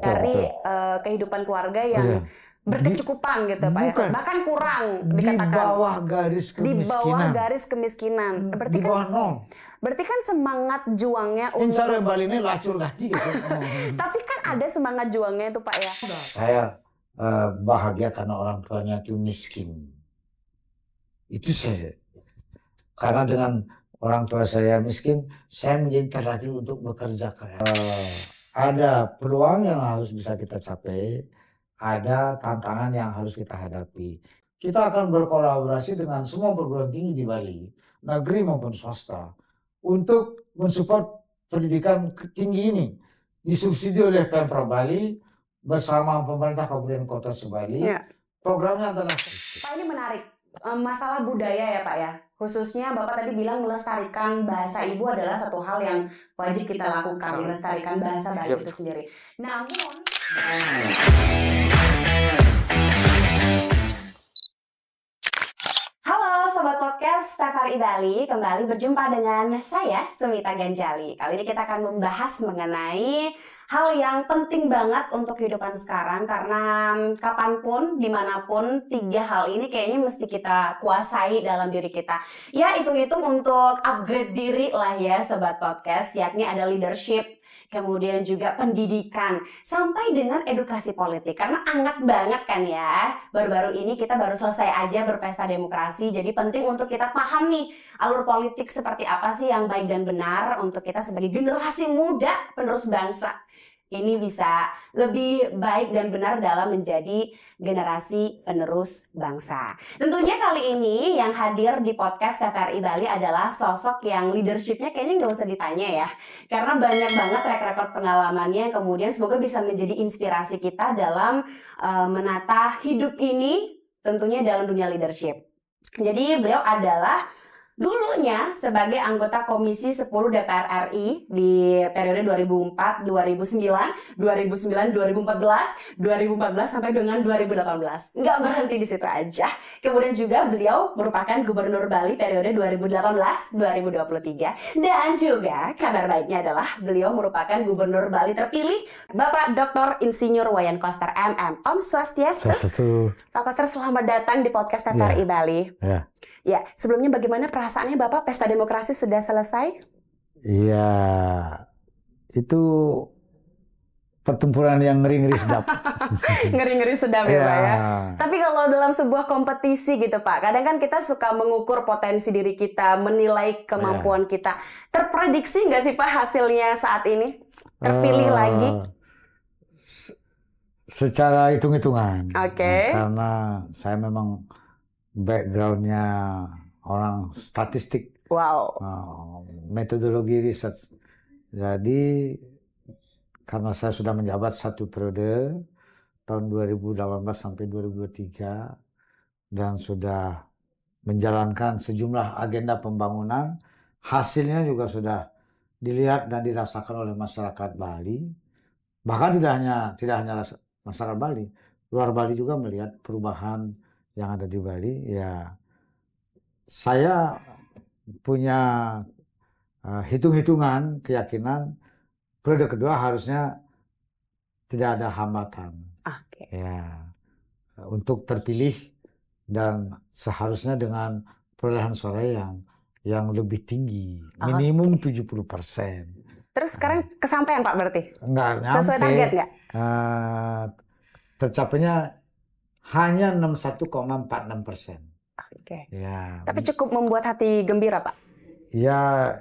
dari kehidupan keluarga yang berkecukupan gitu Pak ya. Bahkan kurang dikatakan. Di bawah garis kemiskinan. Di bawah garis kemiskinan. Berarti di bawah nol. Berarti kan semangat juangnya untuk Insya Bali ini lacur ganti gitu. Tapi kan ada semangat juangnya itu Pak ya. Saya bahagia karena orang tuanya itu miskin. Itu saya. Karena dengan orang tua saya miskin, saya menjadi terlatih untuk bekerja keras. Ada peluang yang harus bisa kita capai, ada tantangan yang harus kita hadapi. Kita akan berkolaborasi dengan semua perguruan tinggi di Bali, negeri maupun swasta, untuk mensupport pendidikan tinggi ini. Disubsidi oleh Pemprov Bali bersama pemerintah Kabupaten Kota Sebali. Programnya adalah... Pak, ini menarik. Masalah budaya ya Pak ya. Khususnya Bapak tadi bilang melestarikan bahasa ibu adalah satu hal yang wajib kita lakukan, melestarikan bahasa Bali itu sendiri. Namun halo Sobat Podcast TVRI Bali, kembali berjumpa dengan saya Sumita Ganjali. Kali ini kita akan membahas mengenai hal yang penting banget untuk kehidupan sekarang, karena kapanpun, dimanapun, 3 hal ini kayaknya mesti kita kuasai dalam diri kita. Ya, hitung-hitung untuk upgrade diri lah ya Sobat Podcast, yakni ada leadership, kemudian juga pendidikan, sampai dengan edukasi politik. Karena hangat banget kan ya, baru-baru ini kita baru selesai aja berpesta demokrasi, jadi penting untuk kita paham nih, alur politik seperti apa sih yang baik dan benar untuk kita sebagai generasi muda penerus bangsa. Ini bisa lebih baik dan benar dalam menjadi generasi penerus bangsa. Tentunya kali ini yang hadir di podcast TVRI Bali adalah sosok yang leadershipnya kayaknya nggak usah ditanya ya. Karena banyak banget track record pengalamannya yang kemudian semoga bisa menjadi inspirasi kita dalam menata hidup ini tentunya dalam dunia leadership. Jadi beliau adalah dulunya sebagai anggota Komisi 10 DPR RI di periode 2004, 2009, 2014 sampai dengan 2018. Nggak berhenti di situ aja. Kemudian juga beliau merupakan Gubernur Bali periode 2018-2023. Dan juga kabar baiknya adalah beliau merupakan Gubernur Bali terpilih, Bapak Dr. Insinyur Wayan Koster MM. Om Swastiastu. Pak Koster, selamat datang di podcast TVRI Bali. Ya, sebelumnya bagaimana perasaannya Bapak, pesta demokrasi sudah selesai? Iya, itu pertempuran yang ngeri-ngeri sedap. Ngeri-ngeri sedap ya Pak ya. Tapi kalau dalam sebuah kompetisi gitu Pak, kadang kan kita suka mengukur potensi diri kita, menilai kemampuan kita. Terprediksi nggak sih Pak hasilnya saat ini? Terpilih lagi? Secara hitung-hitungan. Karena saya memang backgroundnya orang statistik, metodologi riset. Jadi karena saya sudah menjabat 1 periode tahun 2018 sampai 2023 dan sudah menjalankan sejumlah agenda pembangunan, hasilnya juga sudah dilihat dan dirasakan oleh masyarakat Bali. Bahkan tidak hanya masyarakat Bali, luar Bali juga melihat perubahan yang ada di Bali. Ya, saya punya hitung-hitungan keyakinan periode kedua harusnya tidak ada hambatan ya untuk terpilih, dan seharusnya dengan perolehan suara yang lebih tinggi, minimum 70%. Terus sekarang kesampaian Pak berarti? Enggak nyampe. Sesuai target nggak? Tercapainya hanya 61,46%. Ya. Tapi cukup membuat hati gembira Pak? Ya,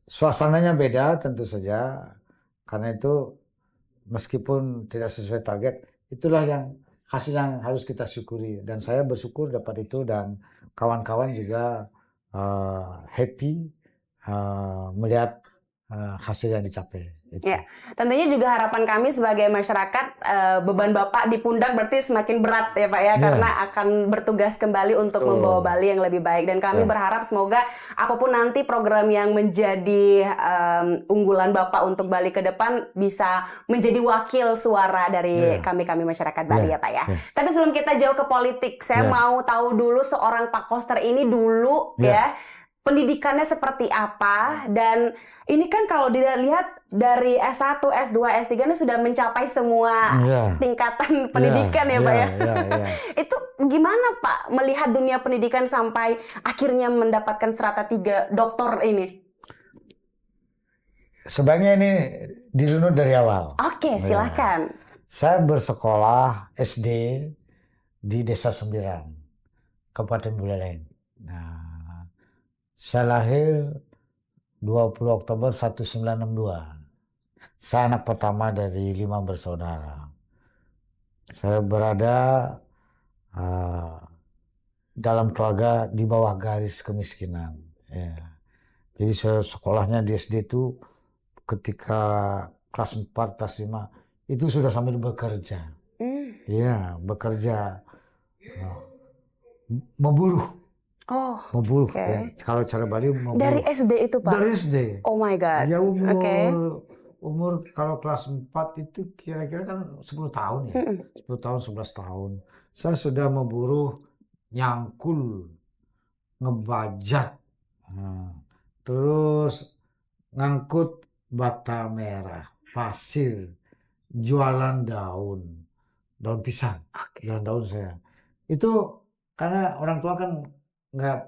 suasananya beda tentu saja. Karena itu meskipun tidak sesuai target, itulah hasil yang harus kita syukuri. Dan saya bersyukur dapat itu, dan kawan-kawan juga happy melihat hasil yang dicapai. Ya, tentunya juga harapan kami sebagai masyarakat, beban Bapak di pundak berarti semakin berat ya Pak ya, karena akan bertugas kembali untuk membawa Bali yang lebih baik. Dan kami berharap semoga apapun nanti program yang menjadi unggulan Bapak untuk Bali ke depan bisa menjadi wakil suara dari kami-kami masyarakat Bali ya Pak ya. Tapi sebelum kita jauh ke politik, saya mau tahu dulu seorang Pak Koster ini dulu ya, pendidikannya seperti apa, dan ini kan kalau dilihat dari S1, S2, S3 ini sudah mencapai semua tingkatan pendidikan ya Pak ya. Itu gimana Pak melihat dunia pendidikan sampai akhirnya mendapatkan strata 3 doktor ini? Sebaiknya ini dirunut dari awal. Oke, silakan. Saya bersekolah SD di Desa Sembiran, Kabupaten Buleleng. Nah, saya lahir 20 Oktober 1962. Saya anak pertama dari 5 bersaudara. Saya berada dalam keluarga di bawah garis kemiskinan. Ya. Jadi saya sekolahnya di SD itu ketika kelas 4, kelas 5 itu sudah sambil bekerja. Iya, bekerja. Memburuh. Memburuh. Okay. Kalau cara Bali memburuh. Dari SD itu Pak? Dari SD. Oh my God. Ya umur kalau kelas 4 itu kira-kira kan 10 tahun ya. 10 tahun, 11 tahun. Saya sudah memburuh, nyangkul, ngebajak. Terus ngangkut bata merah, pasir, jualan daun pisang, jualan daun saya. Itu karena orang tua kan nggak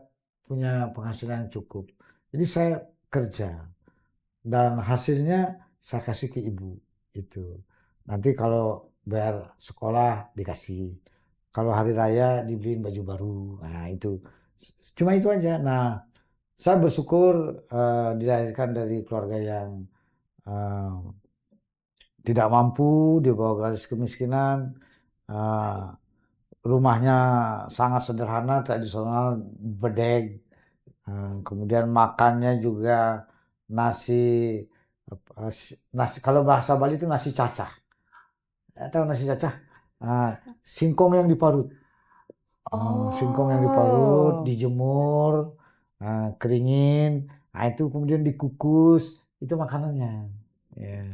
punya penghasilan cukup. Jadi saya kerja dan hasilnya saya kasih ke ibu itu. Nanti kalau bayar sekolah dikasih. Kalau hari raya dibeliin baju baru. Nah itu. Cuma itu aja. Nah saya bersyukur dilahirkan dari keluarga yang tidak mampu, di bawah garis kemiskinan. Rumahnya sangat sederhana, tradisional, bedeg. Kemudian makannya juga nasi kalau bahasa Bali itu nasi cacah. Tahu nasi cacah? Singkong yang diparut. Singkong yang diparut, dijemur, keringin, itu kemudian dikukus, itu makanannya. Ya.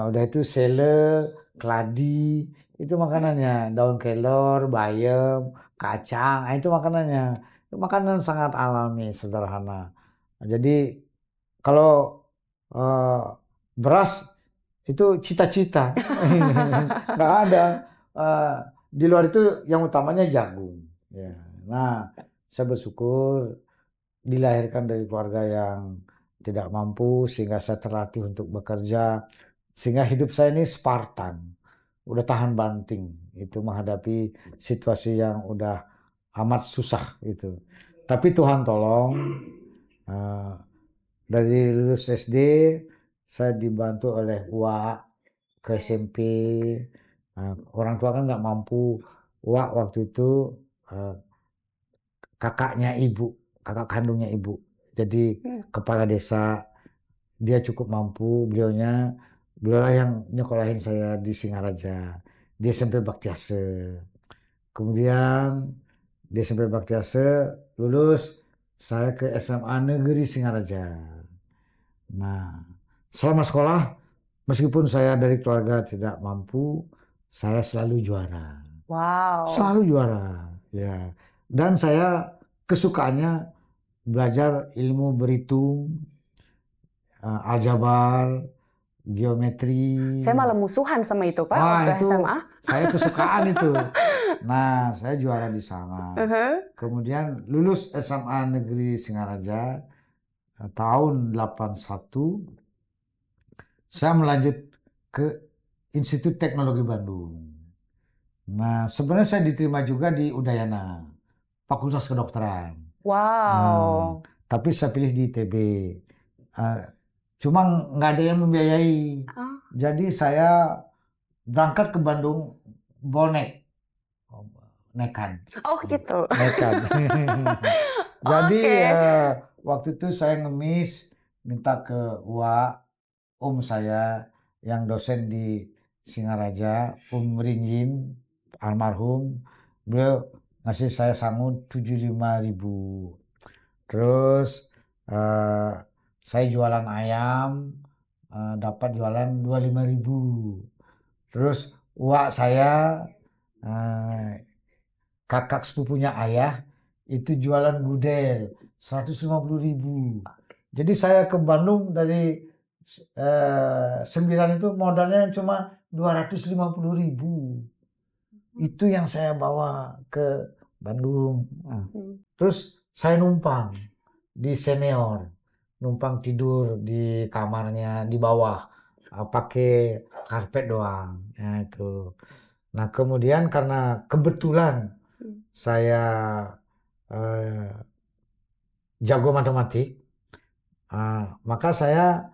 Udah itu sele, keladi, itu makanannya. Daun kelor, bayam, kacang, itu makanannya. Makanan sangat alami, sederhana. Jadi kalau beras itu cita-cita, nggak ada. Di luar itu yang utamanya jagung. Ya. Nah, saya bersyukur dilahirkan dari keluarga yang tidak mampu sehingga saya terlatih untuk bekerja. Sehingga hidup saya ini Spartan. Udah tahan banting itu menghadapi situasi yang udah amat susah gitu. Tapi Tuhan tolong, dari lulus SD saya dibantu oleh Wak ke SMP. Orang tua kan nggak mampu. Wak waktu itu kakaknya ibu, kakak kandungnya ibu. Jadi kepala desa, dia cukup mampu. Beliau yang nyekolahin saya di Singaraja. Di SMP Baktiase. Kemudian di SMP Baktiase lulus, saya ke SMA Negeri Singaraja. Nah, selama sekolah, meskipun saya dari keluarga tidak mampu, saya selalu juara. Wow. Selalu juara, ya. Dan saya kesukaannya belajar ilmu berhitung, aljabar, geometri. Saya malah musuhan sama itu Pak waktu itu SMA. Saya kesukaan itu. Nah, saya juara di sana. Kemudian lulus SMA Negeri Singaraja tahun 81. Saya melanjut ke Institut Teknologi Bandung. Nah, sebenarnya saya diterima juga di Udayana, Fakultas Kedokteran. Wow. Tapi saya pilih di ITB. Cuma nggak ada yang membiayai. Jadi saya berangkat ke Bandung bonek. Nekat. Oh gitu. Nekat. Jadi waktu itu saya ngemis minta ke om saya yang dosen di Singaraja, Om Rinjin, almarhum. Beliau ngasih saya sangu 75.000. Terus saya jualan ayam, dapat jualan 25.000. Terus saya kakak sepupunya ayah itu jualan gudel 150.000. Jadi saya ke Bandung dari 9 itu modalnya cuma 250.000. Itu yang saya bawa ke Bandung. Terus saya numpang di senior, numpang tidur di kamarnya di bawah, pakai karpet doang. Nah, itu. Nah, kemudian karena kebetulan saya jago matematik, maka saya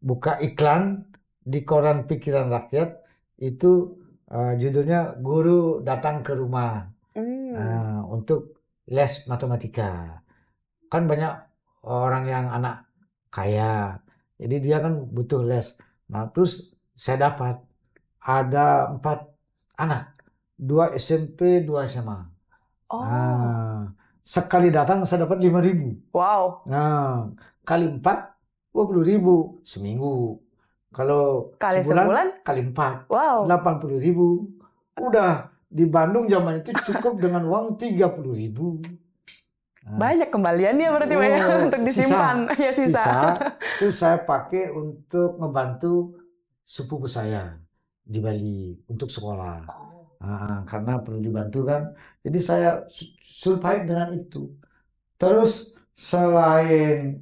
buka iklan di koran Pikiran Rakyat, itu judulnya Guru Datang ke Rumah untuk les matematika. Kan banyak orang yang anak kaya, jadi dia kan butuh les. Nah, terus saya dapat ada 4 anak, 2 SMP, 2 SMA. Nah, sekali datang saya dapat 5.000. Wow. Nah, kali 4, 20.000 seminggu. Kalau Kali sebulan, sebulan? kali 4, Wow. 80.000. Udah di Bandung zaman itu cukup dengan uang 30.000. Banyak kembaliannya berarti Pak ya, untuk disimpan. Ya, sisa. Terus saya pakai untuk ngebantu sepupu saya di Bali untuk sekolah. Karena perlu dibantu kan. Jadi saya survive dengan itu. Terus selain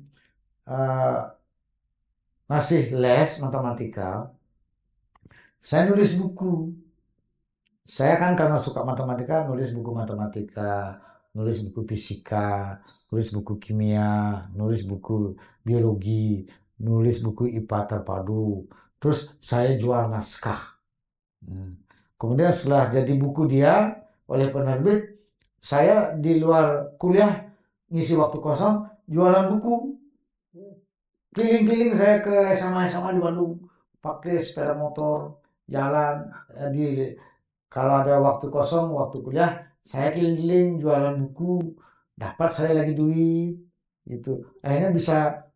ngasih les matematika, saya nulis buku. Saya kan karena suka matematika, nulis buku matematika, nulis buku fisika, nulis buku kimia, nulis buku biologi, nulis buku IPA terpadu. Terus saya jual naskah. Kemudian setelah jadi buku dia oleh penerbit, saya di luar kuliah ngisi waktu kosong jualan buku. Keliling-keliling saya ke SMA-SMA di Bandung, pakai sepeda motor, jalan. Kalau ada waktu kosong, waktu kuliah, saya keliling-keliling jualan buku, dapat saya lagi duit, gitu. Akhirnya bisa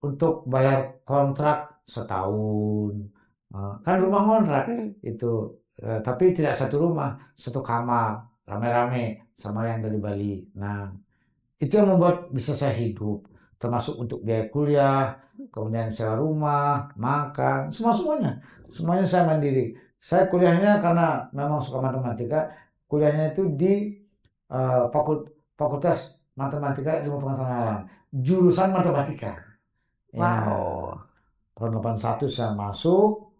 untuk bayar kontrak setahun. Kan rumah kontrak itu, tapi tidak satu rumah, satu kamar, rame-rame sama yang dari Bali. Nah, itu yang membuat bisa saya hidup, termasuk untuk biaya kuliah, kemudian sewa rumah, makan, semuanya saya mandiri. Saya kuliahnya karena memang suka matematika, kuliahnya itu di Fakultas Matematika Ilmu Pengetahuan Alam, jurusan matematika. Wow. Tahun 81 saya masuk,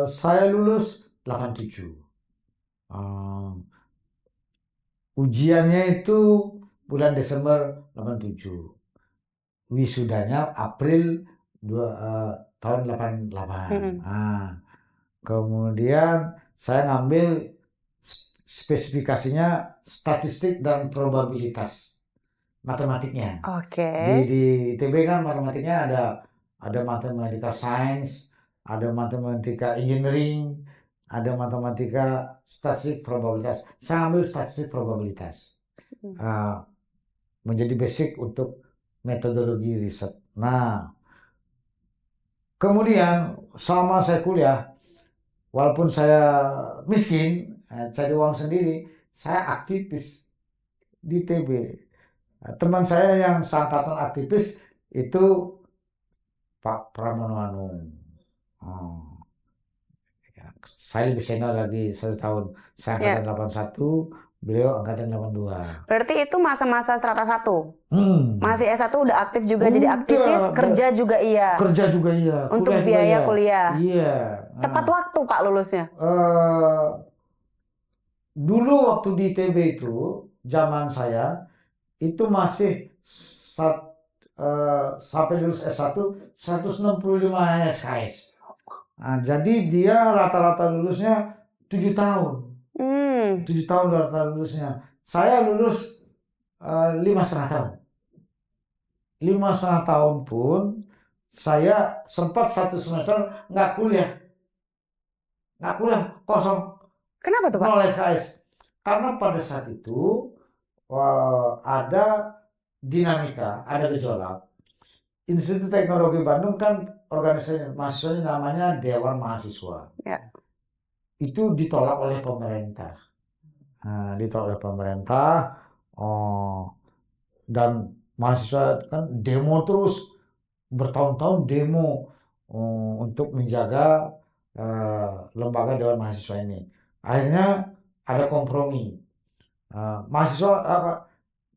saya lulus 87. Ujiannya itu bulan Desember 87. Wisudanya April tahun 88. Kemudian saya ngambil spesifikasinya statistik dan probabilitas matematiknya. Di ITB kan matematiknya ada matematika sains, ada matematika engineering, ada matematika statistik probabilitas. Saya ambil statistik probabilitas. Menjadi basic untuk metodologi riset. Nah, kemudian selama saya kuliah, walaupun saya miskin, cari uang sendiri, saya aktivis di ITB. Teman saya yang seangkatan aktivis itu Pak Pramono Anung. Saya lebih senior lagi 1 tahun. Saya angkatan 81, beliau angkatan 82. Berarti itu masa-masa strata 1? Masih S1 udah aktif juga jadi aktivis, kerja juga iya? Kerja juga iya. Untuk biaya kuliah? Iya. Tepat waktu Pak lulusnya? Dulu waktu di ITB itu, zaman saya, itu masih sampai lulus S1, 165 SKS. Jadi dia rata-rata lulusnya 7 tahun. 7 tahun rata lulusnya. Saya lulus 5,5 tahun. 5,5 tahun pun saya sempat 1 semester nggak kuliah, kosong. Kenapa tuh Pak? 0 SKS. Karena pada saat itu ada dinamika, ada gejolak. Institut Teknologi Bandung kan organisasi mahasiswanya namanya Dewan Mahasiswa. Ya. Itu ditolak oleh pemerintah. ditolak oleh pemerintah. Dan mahasiswa kan demo terus, bertahun-tahun demo untuk menjaga lembaga Dewan Mahasiswa ini. Akhirnya ada kompromi.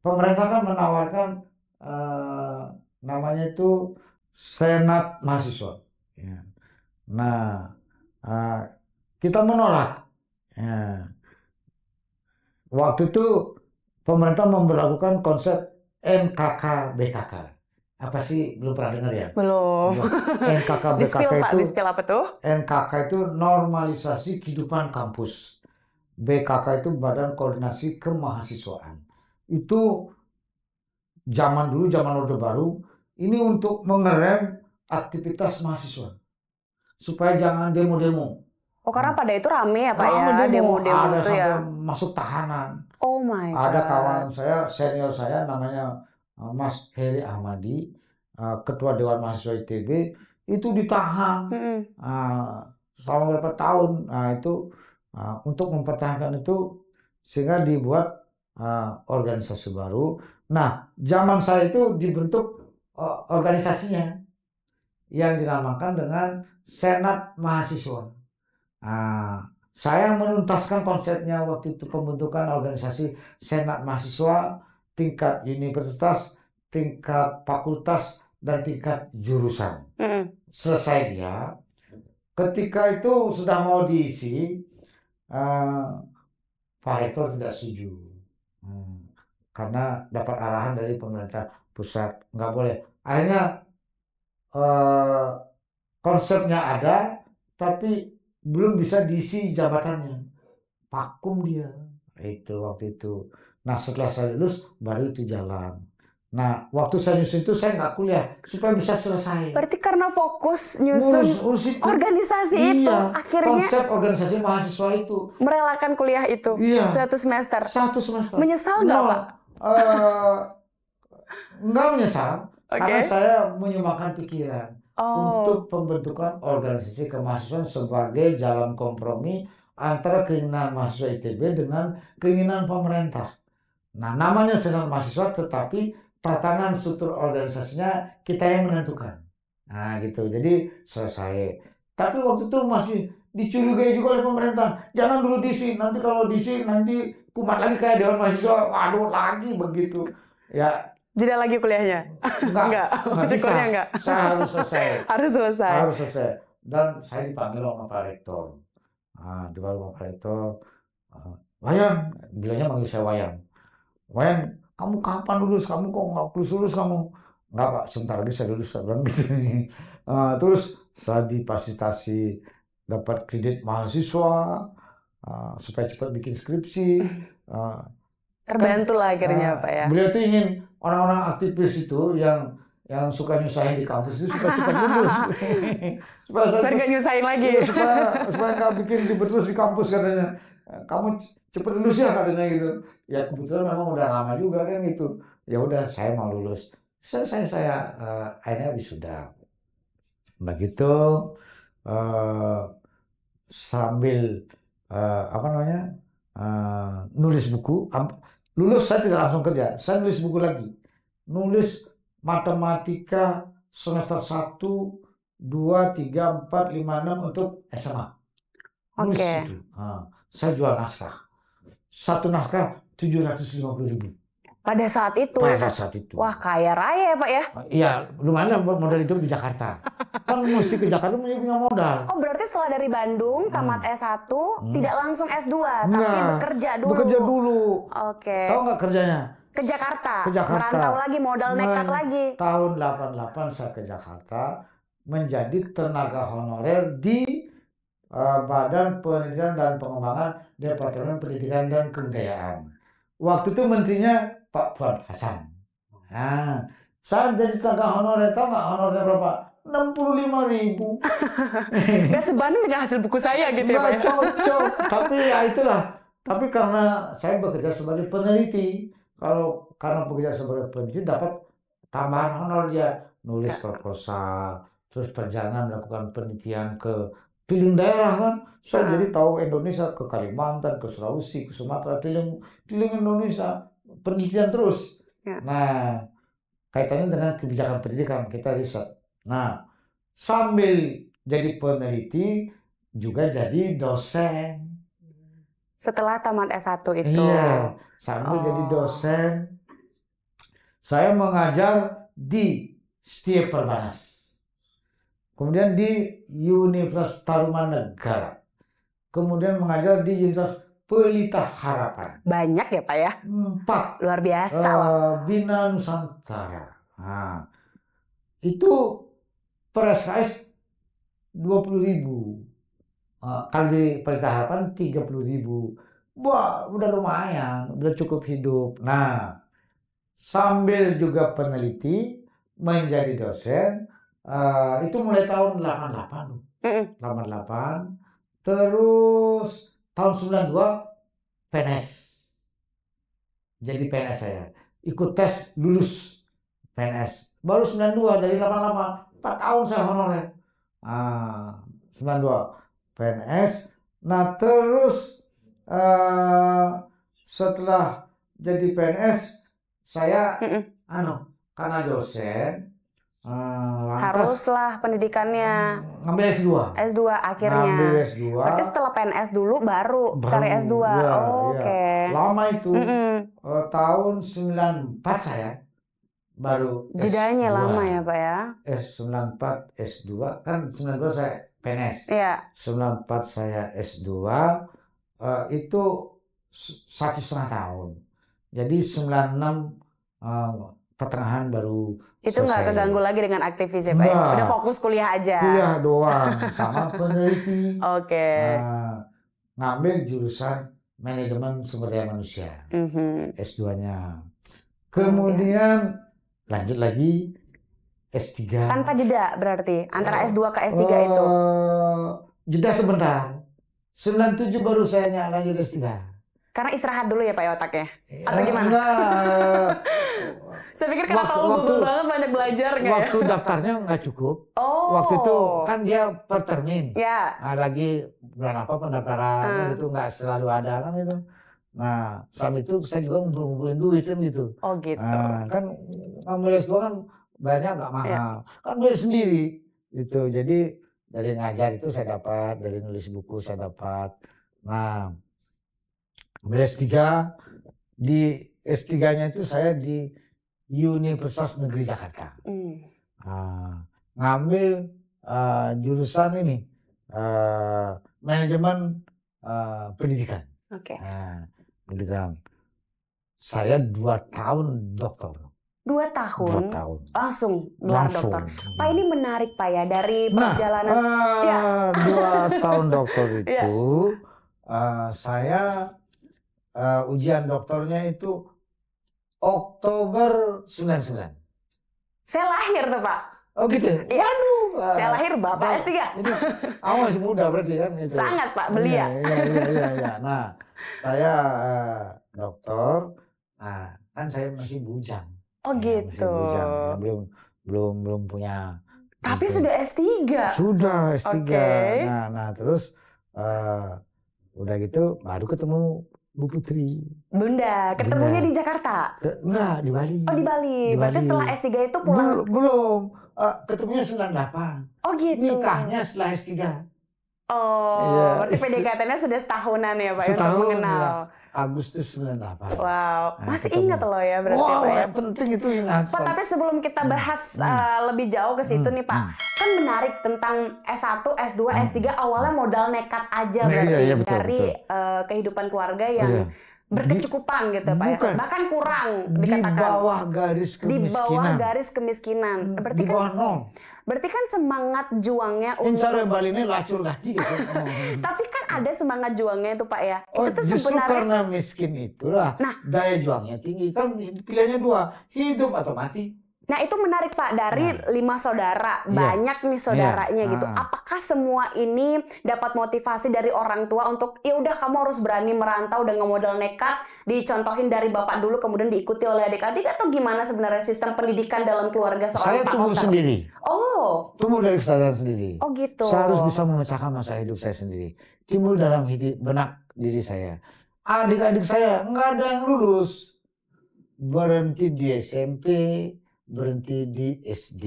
Pemerintah kan menawarkan namanya itu Senat Mahasiswa. Ya. Nah, kita menolak. Ya. Waktu itu pemerintah memberlakukan konsep NKK BKK. Apa sih, belum pernah dengar ya? Belum. NKK BKK itu, Di-spill apa tuh? NKK itu normalisasi kehidupan kampus. BKK itu Badan Koordinasi Kemahasiswaan. Itu zaman dulu, zaman Orde Baru, ini untuk mengerem aktivitas mahasiswa supaya jangan demo-demo. Oh, karena pada itu rame ya Pak ya, demo-demo ada itu sampai ya. masuk tahanan. Oh my God. Ada kawan saya, senior saya namanya Mas Heri Ahmadi, Ketua Dewan Mahasiswa ITB, itu ditahan selama beberapa tahun. Itu untuk mempertahankan itu, sehingga dibuat organisasi baru. Nah, zaman saya itu dibentuk organisasinya yang dinamakan dengan Senat Mahasiswa. Saya menuntaskan konsepnya waktu itu, pembentukan organisasi Senat Mahasiswa tingkat universitas, tingkat fakultas, dan tingkat jurusan. Selesai dia. Ketika itu sudah mau diisi, Pak Rektor tidak setuju. Karena dapat arahan dari pemerintah pusat, nggak boleh. Akhirnya konsepnya ada, tapi belum bisa diisi jabatannya, vakum dia. Itu waktu itu. Nah, setelah saya lulus baru itu jalan. Nah, waktu saya nyusun itu saya nggak kuliah supaya bisa selesai. Berarti karena fokus nyusun organisasi itu, akhirnya konsep organisasi mahasiswa itu merelakan kuliah itu. Iya. 1 semester. 1 semester. Menyesal nggak Pak? Nggak menyesal, karena saya menyumbangkan pikiran untuk pembentukan organisasi kemahasiswaan sebagai jalan kompromi antara keinginan mahasiswa ITB dengan keinginan pemerintah. Nah, namanya Senat Mahasiswa, tetapi tatanan struktur organisasinya kita yang menentukan. Nah, gitu. Jadi selesai. Tapi waktu itu masih dicurigai juga oleh pemerintah. Jangan dulu diisi, nanti kalau diisi nanti kumat lagi kayak Dewan Mahasiswa. Waduh, lagi begitu. Ya. Jeda lagi kuliahnya? Enggak. Syukurnya enggak. Saya harus selesai. Harus selesai. Dan saya dipanggil sama Pak Rektor. Dipanggil sama Pak Rektor. Wayan, bilangnya manggil saya Wayan. Wayan, kamu kapan lulus? Kamu kok nggak lulus kamu? Nggak Pak, sebentar lagi saya lulus. Saya bilang gitu. Terus saya difasilitasi dapat kredit mahasiswa supaya cepat bikin skripsi. Terbantu lah akhirnya Pak ya. Beliau tuh ingin orang-orang aktivis itu yang suka nyusahin di kampus itu supaya cepat lulus. supaya nggak nyusahin lagi. Supaya nggak bikin ribet terus di kampus katanya. Kamu cepat lulus ya katanya gitu. Ya kebetulan memang udah lama juga kan gitu. Ya udah, saya mau lulus. Saya akhirnya wisuda. Begitu sambil nulis buku. Lulus saya tidak langsung kerja, saya nulis buku lagi. Nulis matematika semester 1, 2, 3, 4, 5, 6 untuk SMA. Nulis itu. Saya jual naskah. Satu naskah 750.000. Pada saat itu? Pada saat itu. Wah, kaya raya ya Pak ya? Iya, lumayan modal hidup di Jakarta. Kan mesti ke Jakarta punya modal. Oh, berarti setelah dari Bandung, tamat S1, tidak langsung S2, tapi bekerja dulu. Bekerja dulu. Oke. Tahu nggak kerjanya? Ke Jakarta. Merantau lagi, modal nekat lagi. Tahun 88 saya ke Jakarta menjadi tenaga honorer di Badan Penelitian dan Pengembangan Departemen Pendidikan dan Kebudayaan. Waktu itu menterinya Pak Fuad Hasan. Nah, saya jadi tenaga honorer, tahu nggak honornya berapa? 65.000. Nggak sebanding dengan hasil buku saya gitu ya Pak? Nggak cocok, tapi ya itulah. Tapi karena saya bekerja sebagai peneliti, karena bekerja sebagai peneliti dapat tambahan honor dia, nulis proposal, terus perjalanan melakukan penelitian ke Keliling daerah kan. Saya jadi tahu Indonesia, ke Kalimantan, ke Sulawesi, ke Sumatera, keliling Indonesia, penelitian terus. Ya. Nah, kaitannya dengan kebijakan pendidikan kita riset. Nah, sambil jadi peneliti juga jadi dosen. Setelah tamat S1 itu. Iya, sambil jadi dosen. Saya mengajar di Setia Perbanas. Kemudian di Universitas Tarumanegara. Kemudian mengajar di Universitas Pelita Harapan. Banyak ya Pak ya? 4. Luar biasa loh. Bina Nusantara. Nah, itu per SKS 20.000. Kalau di Pelita Harapan 30.000. Wah, udah lumayan, udah cukup hidup. Nah, sambil juga peneliti, menjadi dosen, itu mulai tahun 88. 88. Terus tahun 92 PNS. Jadi PNS saya. Ikut tes lulus PNS. Baru 92 dari 88. 4 tahun saya honorer. 92 PNS. Nah, terus setelah jadi PNS saya karena dosen haruslah pendidikannya ngambil S2. S2 akhirnya. Ngambil S2. Berarti setelah PNS dulu baru cari S2. Ya, Oke. Lama itu. Tahun 94 saya baru jedanya S2. lama ya Pak ya. S94 S2 kan 92 saya PNS. Iya. 94 saya S2 itu 1,5 tahun. Jadi 96 pertengahan baru itu selesai. Nggak keganggu lagi dengan aktivis ya Pak? Nggak. Udah fokus kuliah aja. Kuliah doang sama peneliti. Oke. Ngambil jurusan manajemen sumber daya manusia. S2-nya. Kemudian lanjut lagi S3. Tanpa jeda berarti antara S2 ke S3 itu. Jeda sebentar. 97 baru saya lanjut S3. Karena istirahat dulu ya Pak ya otaknya? Atau gimana? Enggak. Saya pikir karena tahu Google banget banyak belajar nggak ya? Waktu daftarnya nggak cukup. Oh. Waktu itu kan dia per termin. Ya. Lagi bulan apa pendaftaran itu nggak selalu ada kan itu. Nah, sambil itu saya juga ngumpulin duit kan gitu. Oh gitu. Kan ngambil S2 kan bayarnya nggak mahal. Ya. Kan bayar sendiri gitu. Jadi dari ngajar itu saya dapat, dari nulis buku saya dapat. Nah, ambil S3, di S3-nya itu saya di Universitas Negeri Jakarta. Ngambil jurusan ini, manajemen pendidikan. Oke. Pendidikan. Saya 2 tahun doktor. 2 tahun? 2 tahun. Langsung gelar doktor. Pak ini menarik Pak ya dari perjalanan. 2 tahun doktor itu saya ujian doktornya itu Oktober 99. Saya lahir tuh Pak. Oh gitu? Waduh. Saya lahir Bapak S3. Ini awal masih muda berarti kan? Itu. Sangat Pak, belia. Iya. Nah, saya dokter. Nah, kan saya masih bujang. Oh gitu. Masih bujang. Ya, belum punya. Tapi gitu. Sudah S3. Sudah S3. Okay. Nah terus udah gitu baru ketemu Bu Putri. Bunda, ketemunya di Jakarta? Enggak, di Bali. Oh di Bali. Berarti setelah S3 itu pulang? Belum. Ketemunya 98. Oh gitu. Nikahnya setelah S3. Oh, ya. Berarti PDKT-nya sudah setahunan ya Pak untuk mengenal. Ya. Agustus 98. Wow, masih ingat loh ya berarti Pak ya? Penting itu ingat. Pak, tapi sebelum kita bahas lebih jauh ke situ nih Pak, kan menarik tentang S1, S2, S3 awalnya modal nekat aja berarti betul, dari kehidupan keluarga yang berkecukupan gitu Pak ya? Bahkan kurang dikatakan. Di bawah garis kemiskinan. Di bawah garis kemiskinan. Berarti di bawah nol. Berarti kan semangat juangnya untuk Bali ini lacur gati gitu. Tapi kan ada semangat juangnya itu Pak ya. Itu tuh justru sebenarnya karena miskin itulah daya juangnya tinggi. Kan pilihannya 2, hidup atau mati. Nah itu menarik Pak, dari 5 saudara, banyak nih saudaranya gitu. Apakah semua ini dapat motivasi dari orang tua untuk ya udah kamu harus berani merantau dengan modal nekat, dicontohin dari bapak dulu kemudian diikuti oleh adik-adik, atau gimana sebenarnya sistem pendidikan dalam keluarga seorang Pak tumbuh Koster? sendiri. Oh. Tumbuh dari kesadaran sendiri. Oh gitu. Saya harus bisa memecahkan masalah hidup saya sendiri. Timbul dalam benak diri saya. Adik-adik saya nggak ada yang lulus. Berhenti di SMP, berhenti di SD.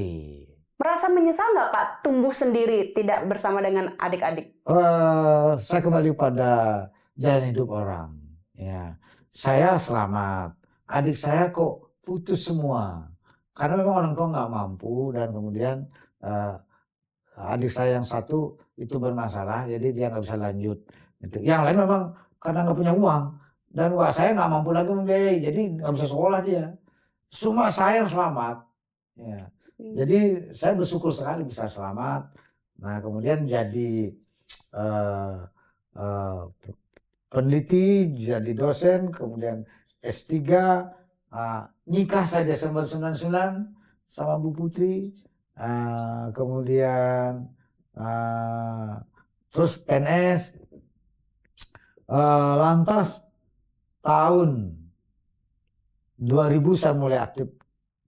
Merasa menyesal nggak Pak tumbuh sendiri tidak bersama dengan adik-adik? Saya kembali pada jalan hidup orang. Ya, saya selamat. Adik saya kok putus semua. Karena memang orang tua nggak mampu dan kemudian adik saya yang satu itu bermasalah, jadi dia nggak bisa lanjut. Yang lain memang karena nggak punya uang. Dan wah saya nggak mampu lagi membiayai, jadi nggak bisa sekolah dia. Cuma saya yang selamat. Ya. Jadi saya bersyukur sekali bisa selamat. Nah kemudian jadi peneliti, jadi dosen, kemudian S3, nikah saya Desember 99 sama Bu Putri, kemudian terus PNS, lantas tahun 2000 saya mulai aktif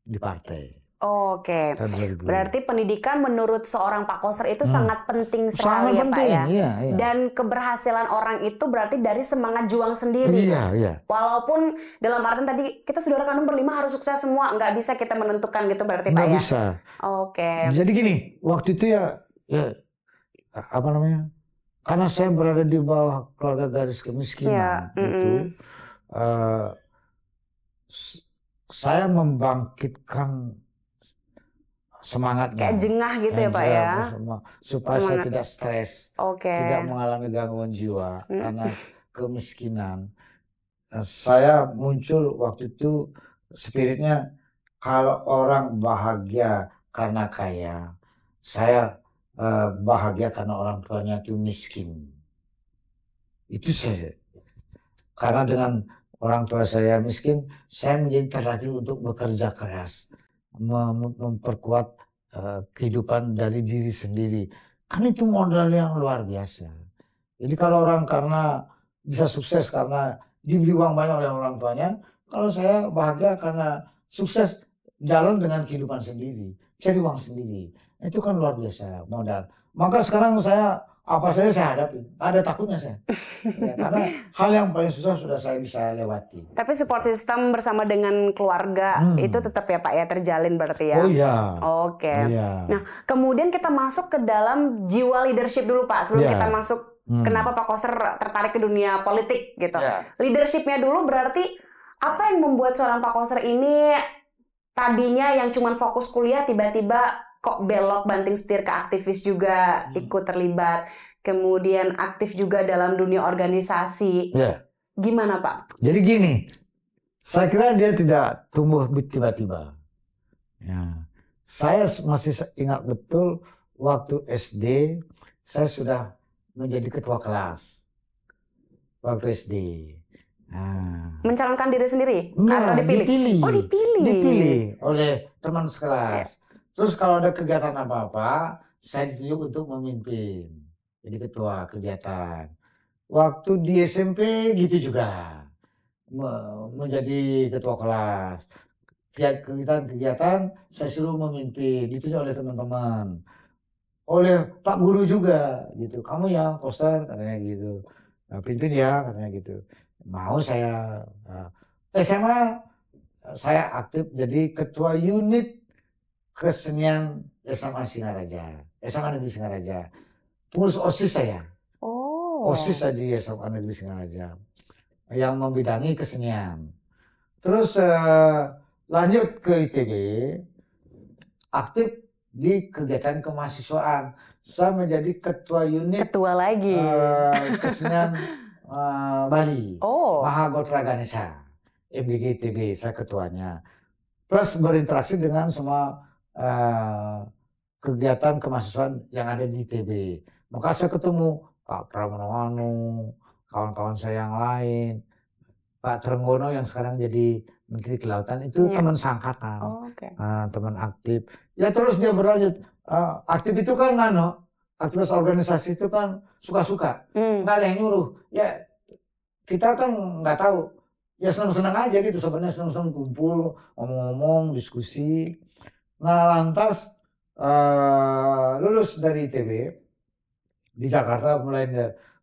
di partai. Oke, berarti pendidikan menurut seorang Pak Koster itu sangat penting sekali ya Pak ya. Iya. Dan keberhasilan orang itu berarti dari semangat juang sendiri. Iya. Walaupun dalam artian tadi kita saudara kandung berlima harus sukses semua, nggak bisa kita menentukan gitu berarti Pak ya. Nggak bisa. Oke. Jadi gini, waktu itu ya apa namanya? Karena saya berada di bawah keluarga garis kemiskinan itu, saya membangkitkan semangatnya. Kayak jengah gitu ya Pak ya. Supaya saya tidak stres, tidak mengalami gangguan jiwa karena kemiskinan. Saya muncul waktu itu spiritnya, kalau orang bahagia karena kaya, saya bahagia karena orang tuanya itu miskin. Itu saya. Karena dengan orang tua saya miskin, saya menjadi terlatih untuk bekerja keras, memperkuat kehidupan dari diri sendiri. Kan itu modal yang luar biasa. Jadi kalau orang karena bisa sukses karena diberi uang banyak oleh orang tuanya, kalau saya bahagia karena sukses jalan dengan kehidupan sendiri, cari uang sendiri. Itu kan luar biasa modal. Maka sekarang saya apa saja saya hadapi, ada takutnya saya. Ya, karena hal yang paling susah sudah saya bisa lewati. Tapi support system bersama dengan keluarga itu tetap ya Pak ya terjalin berarti ya. Oh iya. Oke. Nah kemudian kita masuk ke dalam jiwa leadership dulu Pak. Sebelum kita masuk kenapa Pak Koster tertarik ke dunia politik gitu. Leadershipnya dulu berarti apa yang membuat seorang Pak Koster ini tadinya yang cuma fokus kuliah tiba-tiba kok belok banting setir ke aktivis juga, ikut terlibat, kemudian aktif juga dalam dunia organisasi. Gimana Pak? Jadi gini, saya kira dia tidak tumbuh tiba-tiba. Ya. Saya masih ingat betul waktu SD saya sudah menjadi ketua kelas waktu SD. Mencalonkan diri sendiri? Enggak, atau dipilih? Oh dipilih. Dipilih oleh teman sekelas. Terus kalau ada kegiatan apa-apa, saya ditunjuk untuk memimpin. Jadi ketua kegiatan. Waktu di SMP gitu juga. Menjadi ketua kelas. Kegiatan-kegiatan saya suruh memimpin. Ditunjuk oleh teman-teman. Oleh Pak Guru juga gitu. Kamu ya Koster katanya gitu. Nah, pimpin ya katanya gitu. Mau saya. SMA saya aktif jadi ketua unit kesenian SMA Singaraja, SMA Negeri Singaraja. Pengurus OSIS saya. OSIS saya di SMA Negeri Singaraja. Yang membidangi kesenian. Terus lanjut ke ITB, aktif di kegiatan kemahasiswaan. Saya menjadi ketua unit. Ketua lagi. Kesenian Bali. Mahagotra Ganesha. MGG ITB, saya ketuanya. Plus berinteraksi dengan semua kegiatan kemahasiswaan yang ada di ITB. Maka saya ketemu Pak Pramono, kawan-kawan saya yang lain, Pak Trenggono yang sekarang jadi Menteri Kelautan itu teman seangkatan, teman aktif. Ya terus dia berlanjut. Aktif itu kan aktivitas organisasi itu kan suka-suka, nggak ada yang nyuruh. Ya kita kan nggak tahu. Ya senang-senang aja gitu sebenarnya, senang-senang kumpul, ngomong-ngomong, diskusi. Nah lantas lulus dari ITB di Jakarta, mulai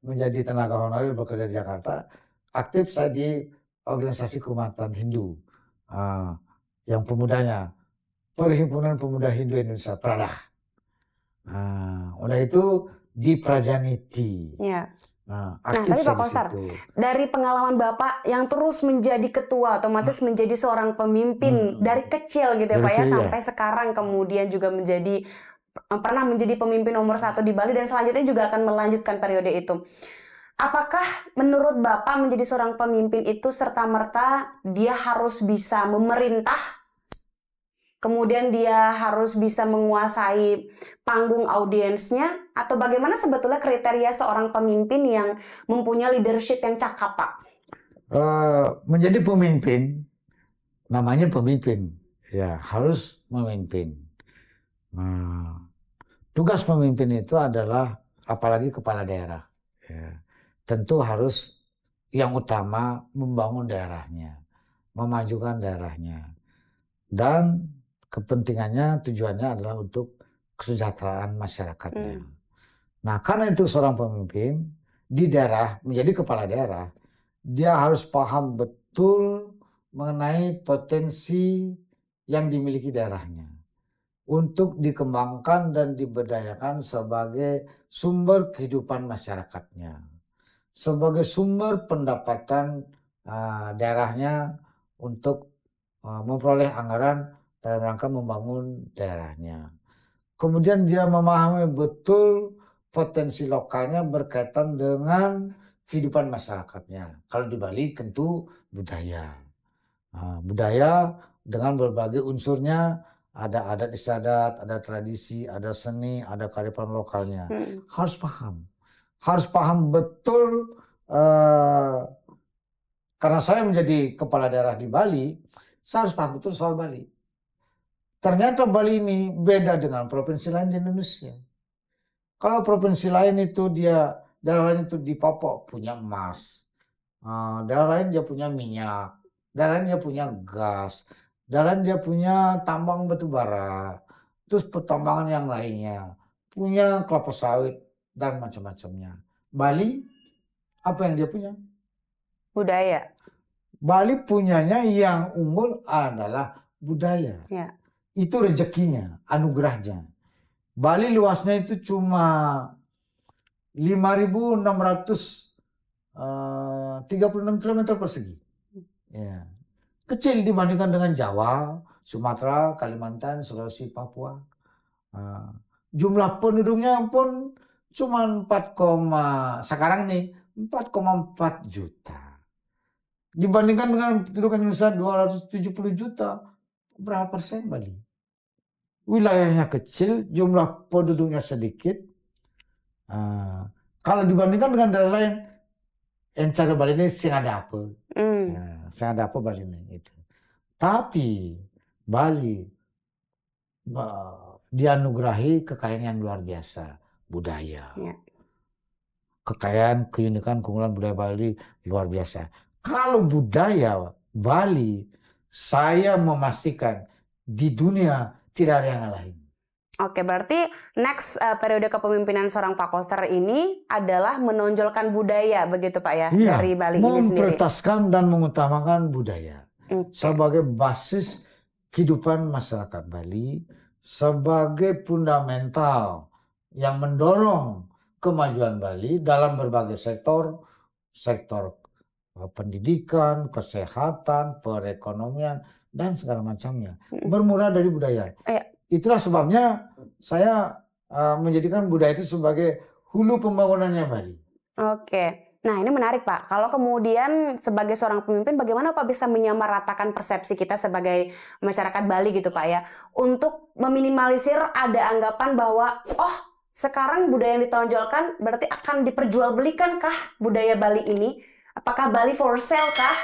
menjadi tenaga honorer bekerja di Jakarta. Aktif saya di organisasi keumatan Hindu, yang pemudanya Perhimpunan Pemuda Hindu Indonesia, Pradah. Udah itu di Prajaniti. Ya. Nah, tapi Pak Koster, dari pengalaman Bapak yang terus menjadi ketua, otomatis menjadi seorang pemimpin dari kecil gitu ya Pak ya, sampai sekarang kemudian juga pernah menjadi pemimpin nomor 1 di Bali dan selanjutnya juga akan melanjutkan periode itu. Apakah menurut Bapak menjadi seorang pemimpin itu serta-merta dia harus bisa memerintah, kemudian dia harus bisa menguasai panggung audiensnya, atau bagaimana sebetulnya kriteria seorang pemimpin yang mempunyai leadership yang cakap, Pak? Menjadi pemimpin, namanya pemimpin, ya harus memimpin. Tugas pemimpin itu adalah, apalagi kepala daerah, ya, tentu harus yang utama membangun daerahnya, memajukan daerahnya, dan kepentingannya, tujuannya adalah untuk kesejahteraan masyarakatnya. Nah, karena itu seorang pemimpin di daerah, menjadi kepala daerah, dia harus paham betul mengenai potensi yang dimiliki daerahnya untuk dikembangkan dan diberdayakan sebagai sumber kehidupan masyarakatnya, sebagai sumber pendapatan daerahnya untuk memperoleh anggaran dalam rangka membangun daerahnya. Kemudian dia memahami betul potensi lokalnya berkaitan dengan kehidupan masyarakatnya. Kalau di Bali tentu budaya. Budaya dengan berbagai unsurnya, ada adat istiadat, ada tradisi, ada seni, ada kearifan lokalnya. Harus paham. Harus paham betul, karena saya menjadi kepala daerah di Bali, saya harus paham betul soal Bali. Ternyata Bali ini beda dengan provinsi lain di Indonesia. Kalau provinsi lain itu daerah lain itu di Papua punya emas, daerah lain dia punya minyak, daerah lain dia punya gas, daerah lain dia punya tambang batu bara, terus pertambangan yang lainnya, punya kelapa sawit dan macam-macamnya. Bali, apa yang dia punya? Budaya. Bali punyanya yang unggul adalah budaya. Ya. Itu rezekinya, anugerahnya. Bali luasnya itu cuma 5.636 km persegi. Ya. Kecil dibandingkan dengan Jawa, Sumatera, Kalimantan, Sulawesi, Papua. Jumlah penduduknya pun cuma sekarang nih 4,4 juta. Dibandingkan dengan penduduk Indonesia 270 juta, berapa persen Bali? Wilayahnya kecil, jumlah penduduknya sedikit. Kalau dibandingkan dengan daerah lain, yang cara Bali ini sing ada apa? Sing ada apa Bali ini? Gitu. Tapi Bali dianugerahi kekayaan yang luar biasa, budaya. Ya. Kekayaan, keunikan, keunggulan budaya Bali luar biasa. Kalau budaya Bali, saya memastikan di dunia tidak ada yang lain. Oke, berarti next periode kepemimpinan seorang Pak Koster ini adalah menonjolkan budaya, begitu Pak ya, iya, dari Bali ini sendiri. Memprioritaskan dan mengutamakan budaya sebagai basis kehidupan masyarakat Bali, sebagai fundamental yang mendorong kemajuan Bali dalam berbagai sektor pendidikan, kesehatan, perekonomian, dan segala macamnya. Bermula dari budaya. Itulah sebabnya saya menjadikan budaya itu sebagai hulu pembangunannya Bali. Oke. Nah ini menarik Pak. Kalau kemudian sebagai seorang pemimpin, bagaimana Pak bisa menyamaratakan persepsi kita sebagai masyarakat Bali gitu Pak ya, untuk meminimalisir ada anggapan bahwa sekarang budaya yang ditonjolkan berarti akan diperjualbelikan kah budaya Bali ini? Apakah Bali for sale kah?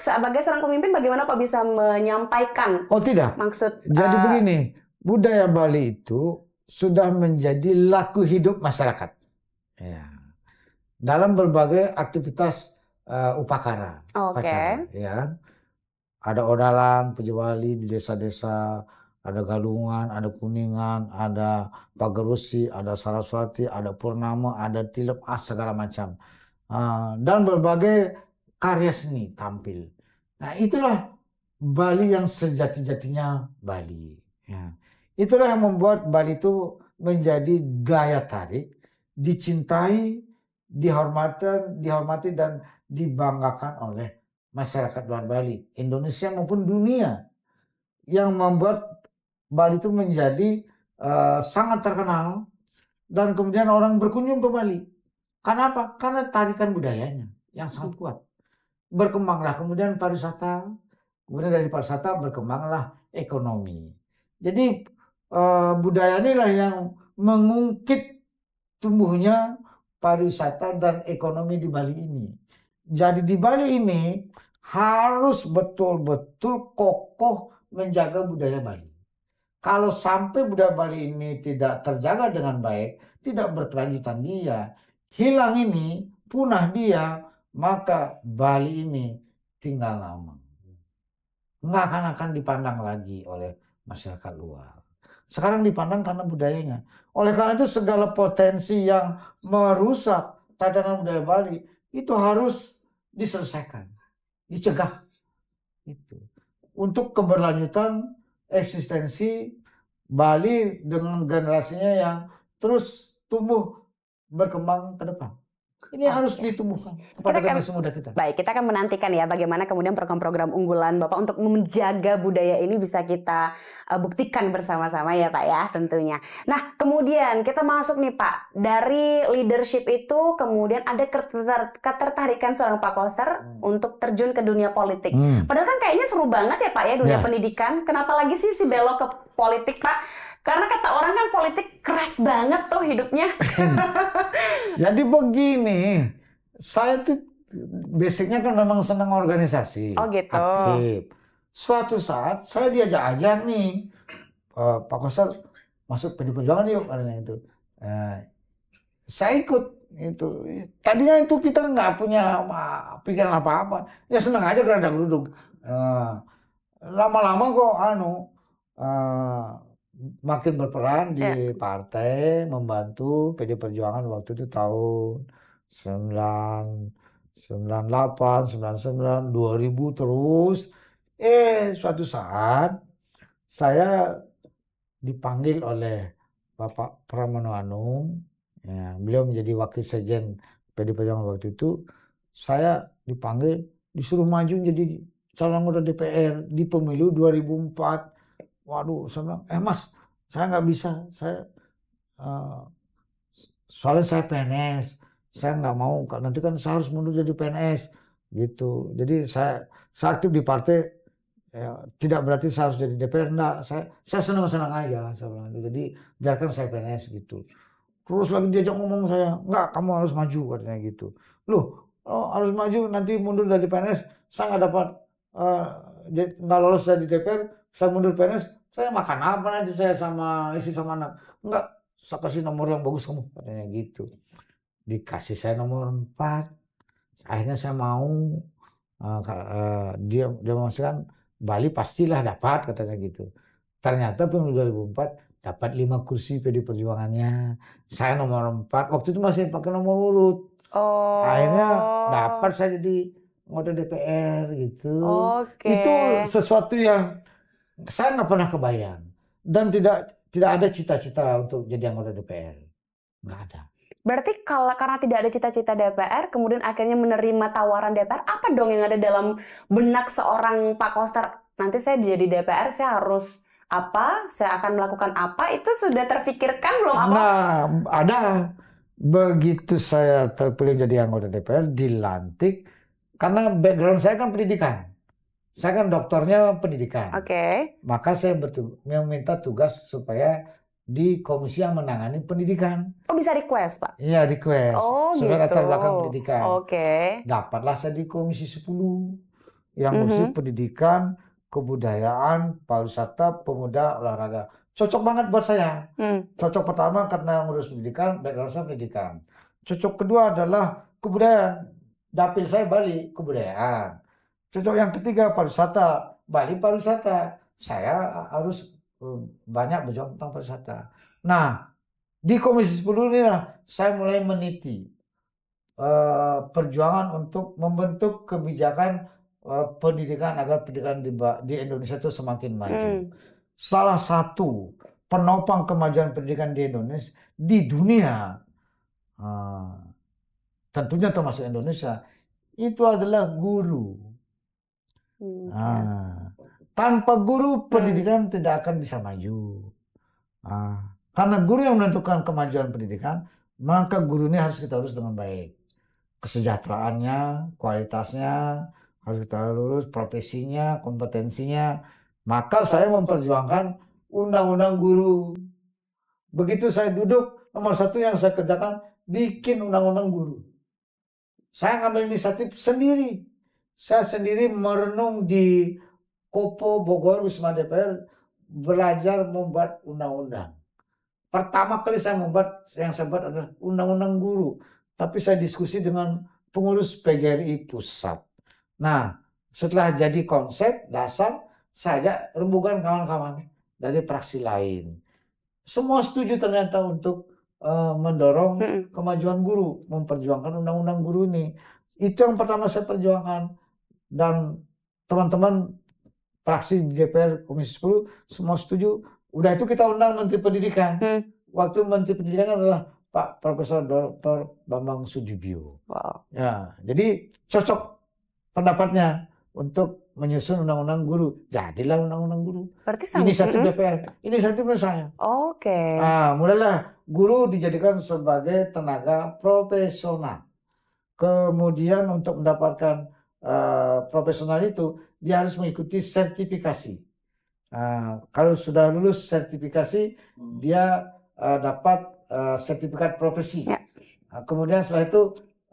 sebagai seorang pemimpin bagaimana Pak bisa menyampaikan Oh tidak. maksud? Jadi begini, budaya Bali itu sudah menjadi laku hidup masyarakat. Ya. Dalam berbagai aktivitas upacara, upacara, ya. Ada odalan, puja Bali di desa-desa, ada Galungan, ada Kuningan, ada Pagerusi, ada Saraswati, ada Purnama, ada Tilep, segala macam. Dan berbagai karya seni tampil. Nah, itulah Bali yang sejati-jatinya Bali. Ya. Itulah yang membuat Bali itu menjadi daya tarik, dicintai, dihormati dan dibanggakan oleh masyarakat luar Bali, Indonesia maupun dunia, yang membuat Bali itu menjadi sangat terkenal dan kemudian orang berkunjung ke Bali. Karena apa? Karena tarikan budayanya yang sangat kuat. Berkembanglah kemudian pariwisata, kemudian dari pariwisata berkembanglah ekonomi. Jadi budaya inilah yang mengungkit tumbuhnya pariwisata dan ekonomi di Bali ini. Jadi di Bali ini harus betul-betul kokoh menjaga budaya Bali. Kalau sampai budaya Bali ini tidak terjaga dengan baik, tidak berkelanjutan dia, hilang ini, punah dia, maka Bali ini tinggal lama. Nggak akan dipandang lagi oleh masyarakat luar. Sekarang dipandang karena budayanya. Oleh karena itu segala potensi yang merusak tatanan budaya Bali itu harus diselesaikan, dicegah. Itu untuk keberlanjutan eksistensi Bali dengan generasinya yang terus tumbuh berkembang ke depan. Ini harus ditumbuhkan kepada generasi muda kita. Baik, kita akan menantikan ya bagaimana kemudian program-program unggulan Bapak untuk menjaga budaya ini bisa kita buktikan bersama-sama ya Pak ya tentunya. Nah kemudian kita masuk nih Pak, dari leadership itu kemudian ada ketertarikan seorang Pak Koster untuk terjun ke dunia politik. Padahal kan kayaknya seru banget ya Pak ya dunia pendidikan. Kenapa lagi sih si belok ke politik Pak? Karena kata orang kan politik keras banget tuh hidupnya. Jadi begini, saya tuh basicnya kan memang senang organisasi, aktif. Suatu saat saya diajak nih, Pak Koster masuk PD Perjuangan yuk, katanya itu. Saya ikut itu. Tadinya itu kita nggak punya pikiran apa-apa, ya senang aja geradang duduk. Lama-lama kok makin berperan di partai, membantu PD Perjuangan waktu itu tahun 98, 99, 2000 terus. Suatu saat saya dipanggil oleh Bapak Pramono Anung, ya, beliau menjadi wakil sekjen PD Perjuangan waktu itu. Saya dipanggil, disuruh maju jadi calon anggota DPR di pemilu 2004. Waduh, saya bilang, Mas, saya nggak bisa. Soalnya saya PNS, saya nggak mau. Nanti kan saya harus mundur jadi PNS, gitu. Jadi saya aktif di partai, ya, tidak berarti saya harus jadi DPR. Enggak, saya senang-senang aja. Saya bilang, jadi biarkan saya PNS gitu. Terus lagi diajak ngomong saya, nggak, kamu harus maju, katanya gitu. Loh, harus maju, nanti mundur dari PNS, saya nggak dapat, nggak lolos saya di DPR, saya mundur PNS. Saya makan apa nanti saya sama istri sama anak? Enggak, saya kasih nomor yang bagus kamu, katanya gitu. Dikasih saya nomor 4. Akhirnya saya mau, dia memastikan Bali pastilah dapat, katanya gitu. Ternyata pemilu 2004 dapat 5 kursi PD Perjuangannya. Saya nomor 4, waktu itu masih pakai nomor urut. Akhirnya dapat saya jadi anggota DPR gitu. Itu sesuatu yang saya nggak pernah kebayang dan tidak ada cita-cita untuk jadi anggota DPR, nggak ada. Berarti karena tidak ada cita-cita DPR, kemudian akhirnya menerima tawaran DPR, apa dong yang ada dalam benak seorang Pak Koster? Nanti saya jadi DPR, saya harus apa? Saya akan melakukan apa? Itu sudah terfikirkan belum apa? Nah, ada. Begitu saya terpilih jadi anggota DPR, dilantik, karena background saya kan pendidikan. Saya kan doktornya pendidikan. Maka saya meminta tugas supaya di komisi yang menangani pendidikan. Oh, bisa request, Pak? Iya, request. Oh, supaya gitu. latar belakang pendidikan. Dapatlah saya di komisi 10. yang ngurusi pendidikan, kebudayaan, pariwisata, pemuda, olahraga. Cocok banget buat saya. Cocok pertama karena ngurus pendidikan, background saya pendidikan. Cocok kedua adalah kebudayaan. Dapil saya Bali, kebudayaan. Cocok yang ketiga pariwisata, Bali pariwisata. Saya harus banyak berjuang tentang pariwisata. Nah, di Komisi 10 inilah saya mulai meniti perjuangan untuk membentuk kebijakan pendidikan agar pendidikan di Indonesia itu semakin maju. Salah satu penopang kemajuan pendidikan di Indonesia, di dunia, tentunya termasuk Indonesia, itu adalah guru. Tanpa guru pendidikan tidak akan bisa maju. Karena guru yang menentukan kemajuan pendidikan, maka guru ini harus kita urus dengan baik. Kesejahteraannya, kualitasnya, harus kita lurus, profesinya, kompetensinya. Maka saya memperjuangkan undang-undang guru. Begitu saya duduk, nomor satu yang saya kerjakan, bikin undang-undang guru. Saya ngambil inisiatif sendiri. Saya sendiri merenung di Kopo Bogor Wisma DPR, belajar membuat undang-undang. Pertama kali saya membuat, yang saya buat adalah undang-undang guru. Tapi saya diskusi dengan pengurus PGRI pusat. Nah, setelah jadi konsep dasar, saya rembukan kawan-kawan dari praksi lain. Semua setuju ternyata untuk mendorong kemajuan guru, memperjuangkan undang-undang guru ini. Itu yang pertama saya perjuangkan. Dan teman-teman praksi di DPR Komisi 10 semua setuju. Udah itu kita undang Menteri Pendidikan. Waktu Menteri Pendidikan adalah Pak Profesor Dr. Bambang Sudibyo. Ya, jadi cocok pendapatnya untuk menyusun undang-undang guru. Jadilah undang-undang guru. Berarti inisiatif DPR, inisiatifnya saya. Nah, mulailah guru dijadikan sebagai tenaga profesional. Kemudian untuk mendapatkan profesional itu, dia harus mengikuti sertifikasi. Kalau sudah lulus sertifikasi, dia dapat sertifikat profesi. Kemudian setelah itu,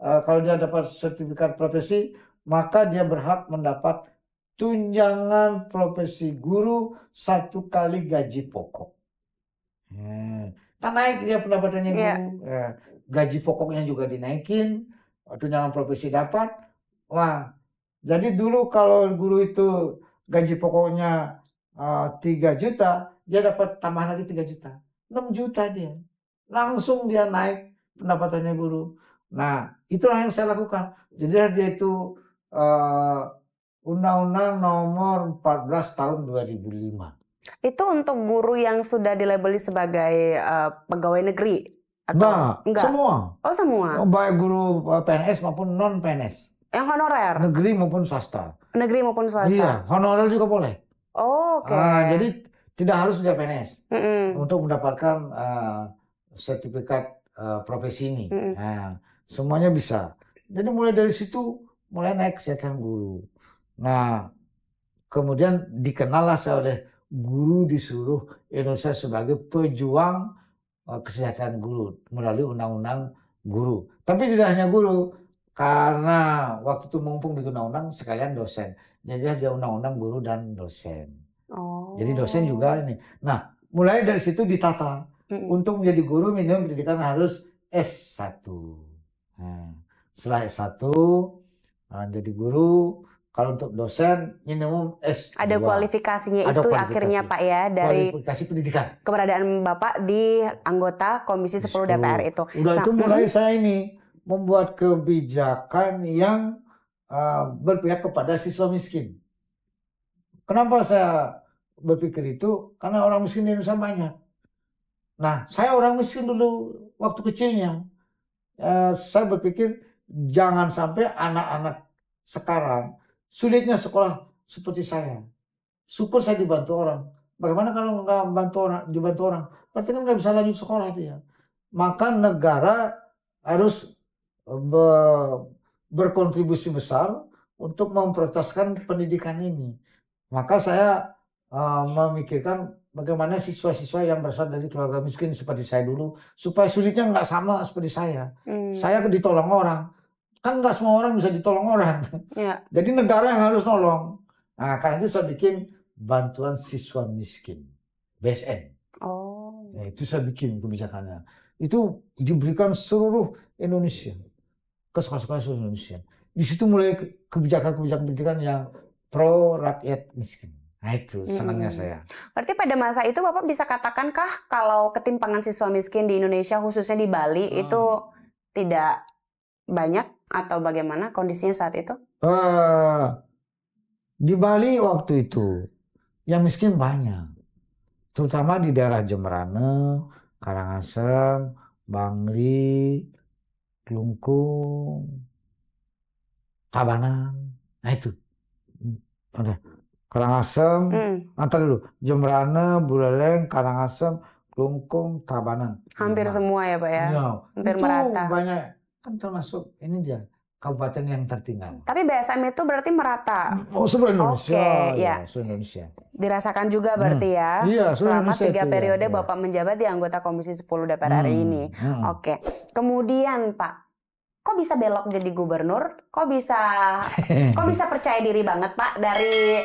kalau dia dapat sertifikat profesi, maka dia berhak mendapat tunjangan profesi guru 1 kali gaji pokok. Kan naik dia pendapatannya guru. Gaji pokoknya juga dinaikin, tunjangan profesi dapat. Wah, jadi dulu kalau guru itu gaji pokoknya 3 juta, dia dapat tambahan lagi 3 juta. 6 juta dia. Langsung dia naik pendapatannya guru. Nah, itulah yang saya lakukan. Jadi dia itu Undang-Undang nomor 14 tahun 2005. Itu untuk guru yang sudah dilabeli sebagai pegawai negeri? Atau enggak? Semua. Oh, semua? Baik guru PNS maupun non-PNS. Yang honorer? Negeri maupun swasta. Negeri maupun swasta? Iya, honorer juga boleh. Oke. Jadi tidak harus dia PNS untuk mendapatkan sertifikat profesi ini. Semuanya bisa. Jadi mulai dari situ mulai naik kesejahteraan guru. Nah, kemudian dikenallah saya oleh guru di seluruh Indonesia sebagai pejuang kesejahteraan guru melalui undang-undang guru. Tapi tidak hanya guru, karena waktu itu mumpung bikin undang-undang sekalian dosen. Jadi dia undang-undang guru dan dosen. Jadi dosen juga ini. Nah, mulai dari situ ditata. Untuk menjadi guru minimum pendidikan harus S1. Nah, setelah S1 jadi guru. Kalau untuk dosen minimum S2. Ada kualifikasinya itu kualifikasi. Akhirnya Pak ya, dari kualifikasi pendidikan. Keberadaan Bapak di anggota Komisi 10 DPR itu. Udah itu mulai saya ini membuat kebijakan yang berpihak kepada siswa miskin. Kenapa saya berpikir itu? Karena orang miskin di Indonesia banyak. Nah, saya orang miskin dulu waktu kecilnya. Saya berpikir jangan sampai anak-anak sekarang sulitnya sekolah seperti saya. Syukur saya dibantu orang. Bagaimana kalau nggak dibantu orang? Berarti kan nggak bisa lanjut sekolah dia. Maka negara harus berkontribusi besar untuk memprioritaskan pendidikan ini. Maka saya memikirkan bagaimana siswa-siswa yang berasal dari keluarga miskin seperti saya dulu, supaya sulitnya nggak sama seperti saya. Saya ditolong orang. kan nggak semua orang bisa ditolong orang. Ya. Jadi negara yang harus nolong. Nah, karena itu saya bikin bantuan siswa miskin, BSN. Oh. Nah, itu saya bikin kebijakannya. Itu diberikan seluruh Indonesia, ke sekolah-sekolah seluruh Indonesia. Di situ mulai kebijakan-kebijakan pendidikan yang pro rakyat miskin. Nah itu senangnya saya. Berarti pada masa itu Bapak bisa katakankah kalau ketimpangan siswa miskin di Indonesia khususnya di Bali itu tidak banyak atau bagaimana kondisinya saat itu? Di Bali waktu itu yang miskin banyak. Terutama di daerah Jemberana, Karangasem, Bangli, Klungkung, Tabanan. Nah itu. Ada Karangasem, antar dulu. Jemberana, Buleleng, Karangasem, Klungkung, Tabanan. Hampir semua ya Pak ya? Ya, hampir itu merata. Banyak. Kan termasuk ini dia. Kabupaten yang tertinggal. Tapi BSM itu berarti merata? Oh, seluruh Indonesia. Oke, ya. Seluruh Indonesia. Dirasakan juga berarti ya? Iya, selama 3 itu, periode ya. Bapak menjabat di anggota Komisi 10 DPR RI ini. Oke. Kemudian Pak, kok bisa belok jadi gubernur? Kok bisa percaya diri banget Pak dari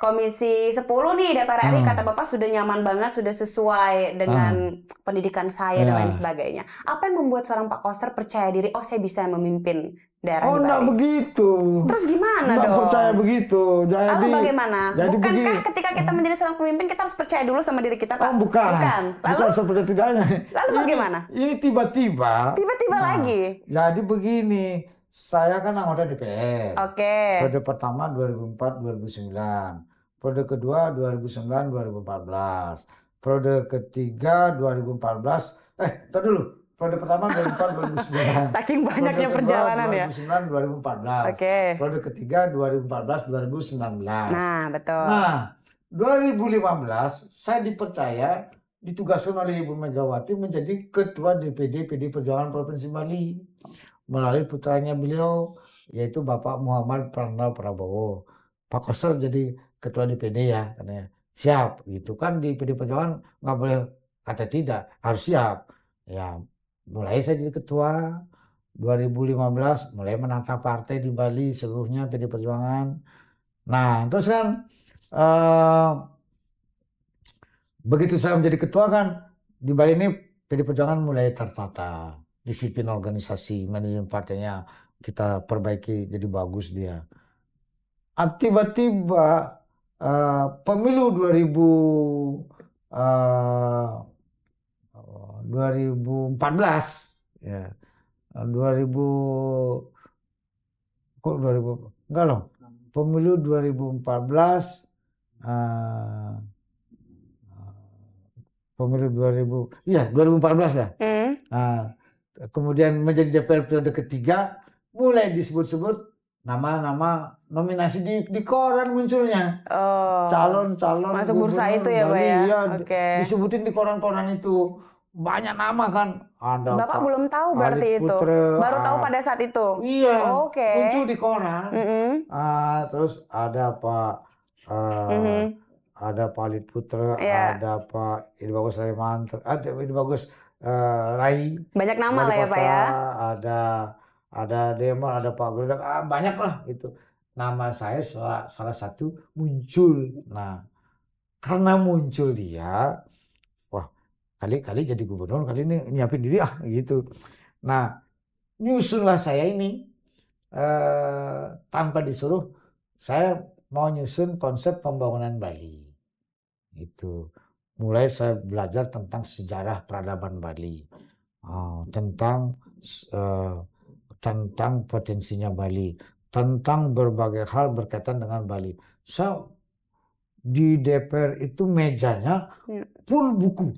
Komisi 10 nih DPR RI kata Bapak sudah nyaman banget, sudah sesuai dengan pendidikan saya dan lain sebagainya. Apa yang membuat seorang Pak Koster percaya diri, oh saya bisa memimpin daerah di Bali? Enggak begitu. Terus gimana dong? Enggak percaya begitu. Jadi, lalu bagaimana? Jadi bukankah ketika kita menjadi seorang pemimpin kita harus percaya dulu sama diri kita Pak? Oh bukan. Lalu? Bukan seperti tidaknya. Lalu bagaimana? Ini tiba-tiba. Tiba-tiba lagi? Jadi begini, saya kan anggota DPR. Oke. Periode pertama 2004-2009. Periode kedua 2009-2014. Periode ketiga 2014. Tunggu dulu. Periode pertama 2004-2009. Saking banyaknya perjalanan ya. 2009-2014. Oke. Periode ketiga 2014-2019. Nah, betul. Nah, 2015 saya dipercaya ditugaskan oleh Ibu Megawati menjadi Ketua DPD PD Perjuangan Provinsi Bali melalui putranya beliau yaitu Bapak Muhammad Prananda Prabowo. Pak Koster jadi Ketua DPD ya, katanya. Siap, gitu kan di PD Perjuangan nggak boleh kata tidak, harus siap. Ya, mulai saya jadi ketua 2015, mulai menata partai di Bali seluruhnya PD Perjuangan. Nah, terus kan begitu saya menjadi ketua kan di Bali ini PD Perjuangan mulai tertata, disiplin organisasi, manajemen partainya kita perbaiki jadi bagus dia. Tiba-tiba pemilu 2014 ya 2000 enggak loh pemilu 2014 pemilu 2014 lah. Kemudian menjadi DPR periode ketiga mulai disebut-sebut nama-nama nominasi di koran munculnya. Calon-calon masuk bursa itu ya Pak ya? Iya, disebutin di koran-koran itu. Banyak nama kan. Ada Bapak Pak belum tahu berarti Alif itu? Putra, baru tahu pada saat itu? Iya, muncul di koran. Terus ada Pak ada Pak Alif Putra, ada Pak Edi Bagus Sulaiman, ada Edi Bagus Rai. Banyak nama lah ya Pak ya? Ada Demon, ada Pak Gerudak, banyak lah gitu. Nama saya salah satu muncul. Nah, karena muncul dia, wah kali jadi gubernur, kali ini nyiapin diri gitu. Nah, nyusunlah saya ini tanpa disuruh, saya mau nyusun konsep pembangunan Bali. Itu mulai saya belajar tentang sejarah peradaban Bali, tentang potensinya Bali, tentang berbagai hal berkaitan dengan Bali. So, di DPR itu mejanya full buku.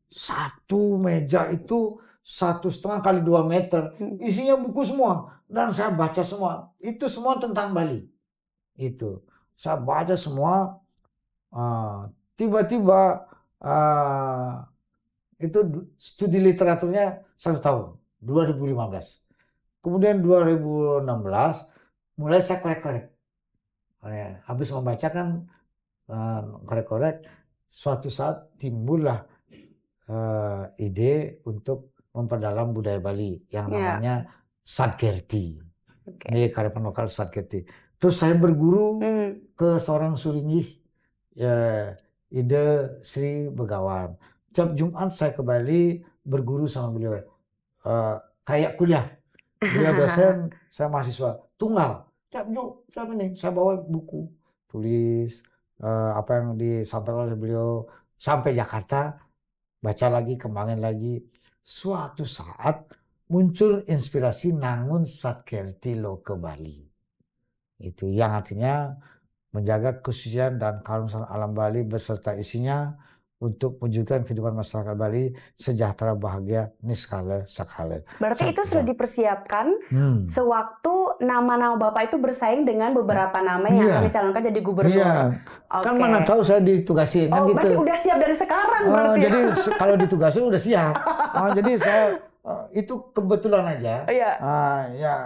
Satu meja itu 1,5 kali 2 meter. Isinya buku semua. Dan saya baca semua. Itu semua tentang Bali. Itu. Saya baca semua. Tiba-tiba itu studi literaturnya 1 tahun. 2015. Kemudian 2016 mulai saya korek-korek. Habis membaca kan korek-korek, suatu saat timbullah ide untuk memperdalam budaya Bali yang namanya Sadgerti. Jadi kearifan lokal Satketi. Terus saya berguru ke seorang suringgih, ya, Ide Sri Begawan. Tiap Jumat saya ke Bali berguru sama beliau. Kayak kuliah. Beliau dosen, saya mahasiswa. Tunggal. Tiap Jumat saya bawa buku, tulis apa yang disampaikan oleh beliau sampai Jakarta, baca lagi, kembangin lagi. Suatu saat muncul inspirasi Nangun Satkerti Loke Bali. Itu yang artinya menjaga kesucian dan keharusan alam Bali beserta isinya untuk mewujudkan kehidupan masyarakat Bali sejahtera, bahagia, niskala, sakala. Berarti itu sudah dipersiapkan sewaktu nama-nama Bapak itu bersaing dengan beberapa nama yang akan dicalonkan jadi gubernur. Iya. Kan mana tahu saya ditugasin kan gitu. Berarti udah siap dari sekarang berarti. Jadi kalau ditugasin udah siap. Jadi saya itu kebetulan aja. Ya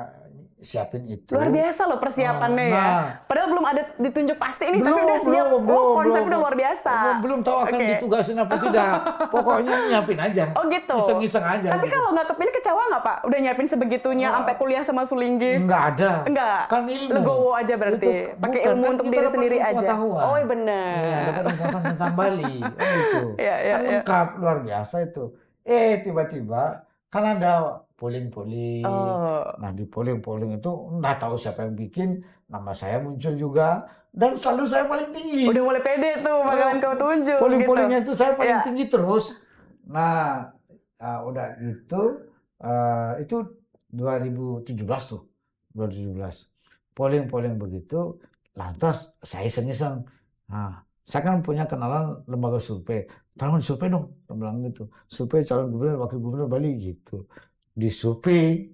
siapin itu. Luar biasa loh persiapannya ya. Padahal belum ada ditunjuk pasti ini, tapi udah siap. Konsepnya udah luar biasa. Belum tahu akan ditugasin apa tidak. Pokoknya nyiapin aja. Oh gitu. Iseng-iseng aja. Tapi gitu. kalau nggak kepilih kecewa nggak Pak? Udah nyiapin sebegitunya sampai kuliah sama Sulinggi? Nggak ada. Enggak. Kan ilmu. Legowo aja berarti. Pakai ilmu untuk diri sendiri aja. Oh benar. Iya, dapat pengetahuan tentang Bali. Gitu. Kan lengkap, luar biasa itu. Tiba-tiba kan ada polling. Nah di polling itu nggak tahu siapa yang bikin, nama saya muncul juga dan selalu saya paling tinggi. Udah mulai pede tuh bakalan kau tunjuk. Polling-pollingnya itu saya paling tinggi terus. Nah udah gitu itu 2017 tuh 2017 polling begitu, lantas saya iseng-iseng. Nah saya kan punya kenalan lembaga survei, tolong survei dong, bilang gitu, survei calon gubernur wakil gubernur Bali gitu. Di survei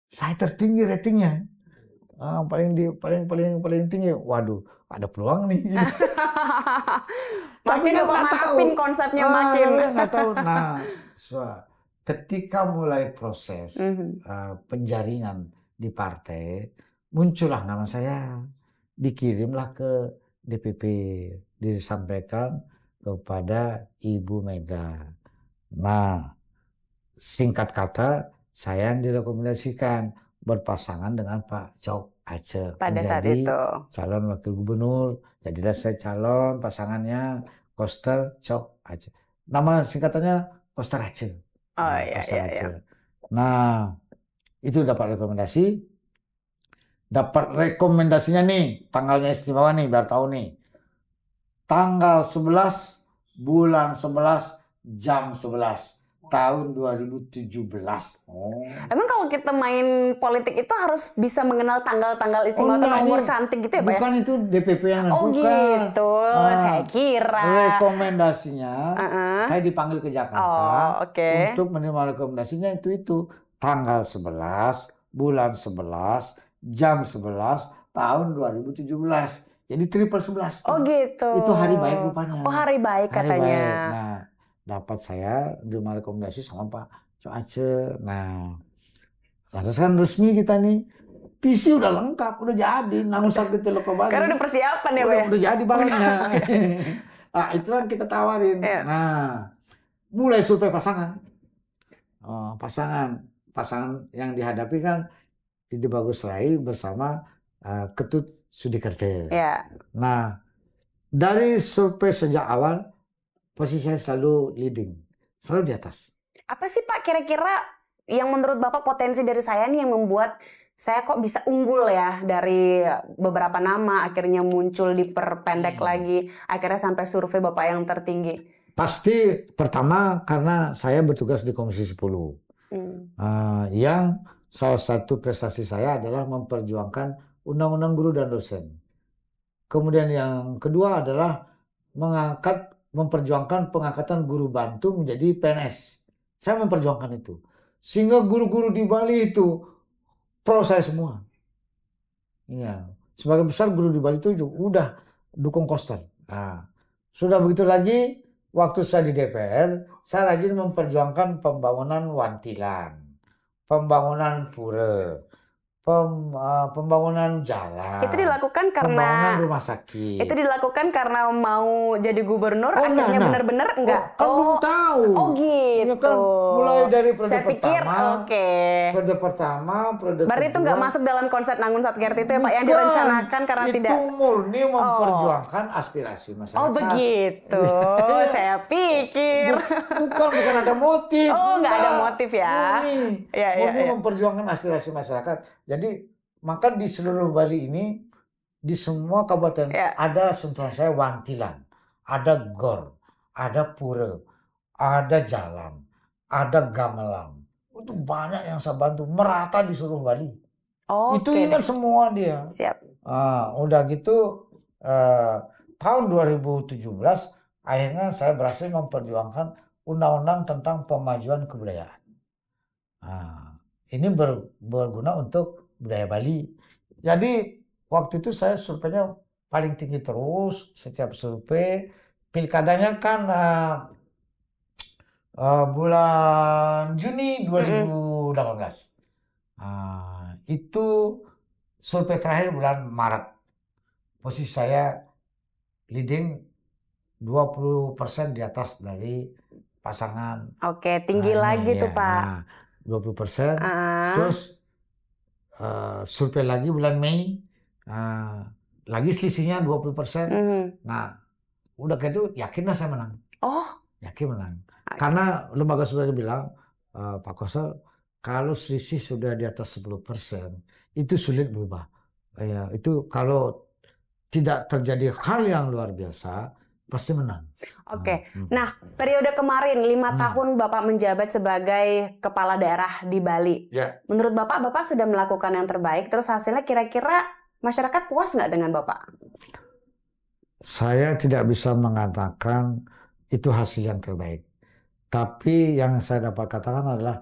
saya tertinggi ratingnya, paling tinggi. Waduh, ada peluang nih. Makin mantapin konsepnya makin. Nggak tahu. Nah, ketika mulai proses penjaringan di partai, muncullah nama saya, dikirimlah ke DPP, disampaikan kepada Ibu Mega. Nah, singkat kata, saya yang direkomendasikan berpasangan dengan Pak Chok Aceh pada saat itu calon wakil gubernur. Jadilah saya calon, pasangannya Koster Chok Aceh. Nama singkatannya Koster Aceh. Iya. Nah, itu dapat rekomendasi. Dapat rekomendasinya nih, tanggalnya istimewa nih, biar tahu nih. Tanggal 11 bulan 11 jam 11. Tahun 2017. Emang kalau kita main politik itu harus bisa mengenal tanggal-tanggal istimewa atau nomor cantik gitu ya Pak? Bukan, itu DPP yang nentukan. Oh gitu, saya kira. Rekomendasinya, saya dipanggil ke Jakarta untuk menerima rekomendasinya itu. Tanggal 11, bulan 11, jam 11, tahun 2017. Jadi triple 11. Oh gitu. Itu hari baik rupanya. Oh hari baik katanya. Baik. Nah, dapat saya terima rekomendasi sama Pak Chok Aceh. Nah, lantas kan resmi kita nih. PC udah lengkap, udah jadi. Nangun Satkerti Loke Bali. Karena udah persiapan ya Pak ya? Udah jadi bahannya. Nah, itu kan kita tawarin. Nah, mulai survei pasangan. Pasangan yang dihadapi kan Ide Bagus Rai bersama Ketut Sudikerti. Nah, dari survei sejak awal, posisi saya selalu leading, selalu di atas. Apa sih Pak kira-kira yang menurut Bapak potensi dari saya nih yang membuat saya kok bisa unggul ya dari beberapa nama akhirnya muncul diperpendek lagi, akhirnya sampai survei Bapak yang tertinggi? Pasti pertama karena saya bertugas di Komisi 10. Yang salah satu prestasi saya adalah memperjuangkan Undang-Undang Guru dan Dosen. Kemudian yang kedua adalah memperjuangkan pengangkatan guru bantu menjadi PNS. Saya memperjuangkan itu. Sehingga guru-guru di Bali itu pro saya semua. Ya, sebagian besar guru di Bali itu udah dukung Koster. Nah, sudah begitu lagi, waktu saya di DPR, saya rajin memperjuangkan pembangunan Wantilan, pembangunan pura, pembangunan jalan. Itu dilakukan pembangunan karena rumah sakit. itu dilakukan karena mau jadi gubernur, Oh, akhirnya nah. benar-benar enggak. Kan belum tahu. Oh Ya gitu. kan, mulai dari periode Saya pikir pertama. oke. Periode pertama, periode Berarti itu kedua. nggak masuk dalam konsep Nangun Satkerti itu ya Pak, yang Bukan. direncanakan karena itu tidak. murni memperjuangkan aspirasi masyarakat. Oh begitu. Saya pikir. Bukan ada motif. Oh nggak ada Enggak. motif ya. Murni. Ya, ya, Murni ya. memperjuangkan aspirasi masyarakat. Jadi maka di seluruh Bali ini, di semua kabupaten Ya. ada sentuhan saya wantilan, ada gor, ada pura, ada jalan, ada gamelan. Itu banyak yang saya bantu, merata di seluruh Bali. Itu Oke ingat deh. semua dia. Siap. Udah gitu tahun 2017 akhirnya saya berhasil memperjuangkan undang-undang tentang pemajuan kebudayaan. Ini berguna untuk budaya Bali. Jadi waktu itu saya surveinya paling tinggi terus setiap survei. Pilkadanya kan bulan Juni 2018. Itu survei terakhir bulan Maret. Posisi saya leading 20% di atas dari pasangan. Oke, tinggi lagi tuh Pak. 20%. Terus survei lagi bulan Mei. Lagi selisihnya 20%. Nah, udah kayak itu yakinlah saya menang. Oh. Yakin menang. Karena lembaga survei bilang, Pak Kosel, kalau selisih sudah di atas 10%, itu sulit berubah. Itu kalau tidak terjadi hal yang luar biasa, pasti menang. Oke. Nah, periode kemarin 5 tahun Bapak menjabat sebagai kepala daerah di Bali. Ya. Menurut Bapak sudah melakukan yang terbaik. Terus hasilnya kira-kira masyarakat puas nggak dengan Bapak? Saya tidak bisa mengatakan itu hasil yang terbaik. Tapi yang saya dapat katakan adalah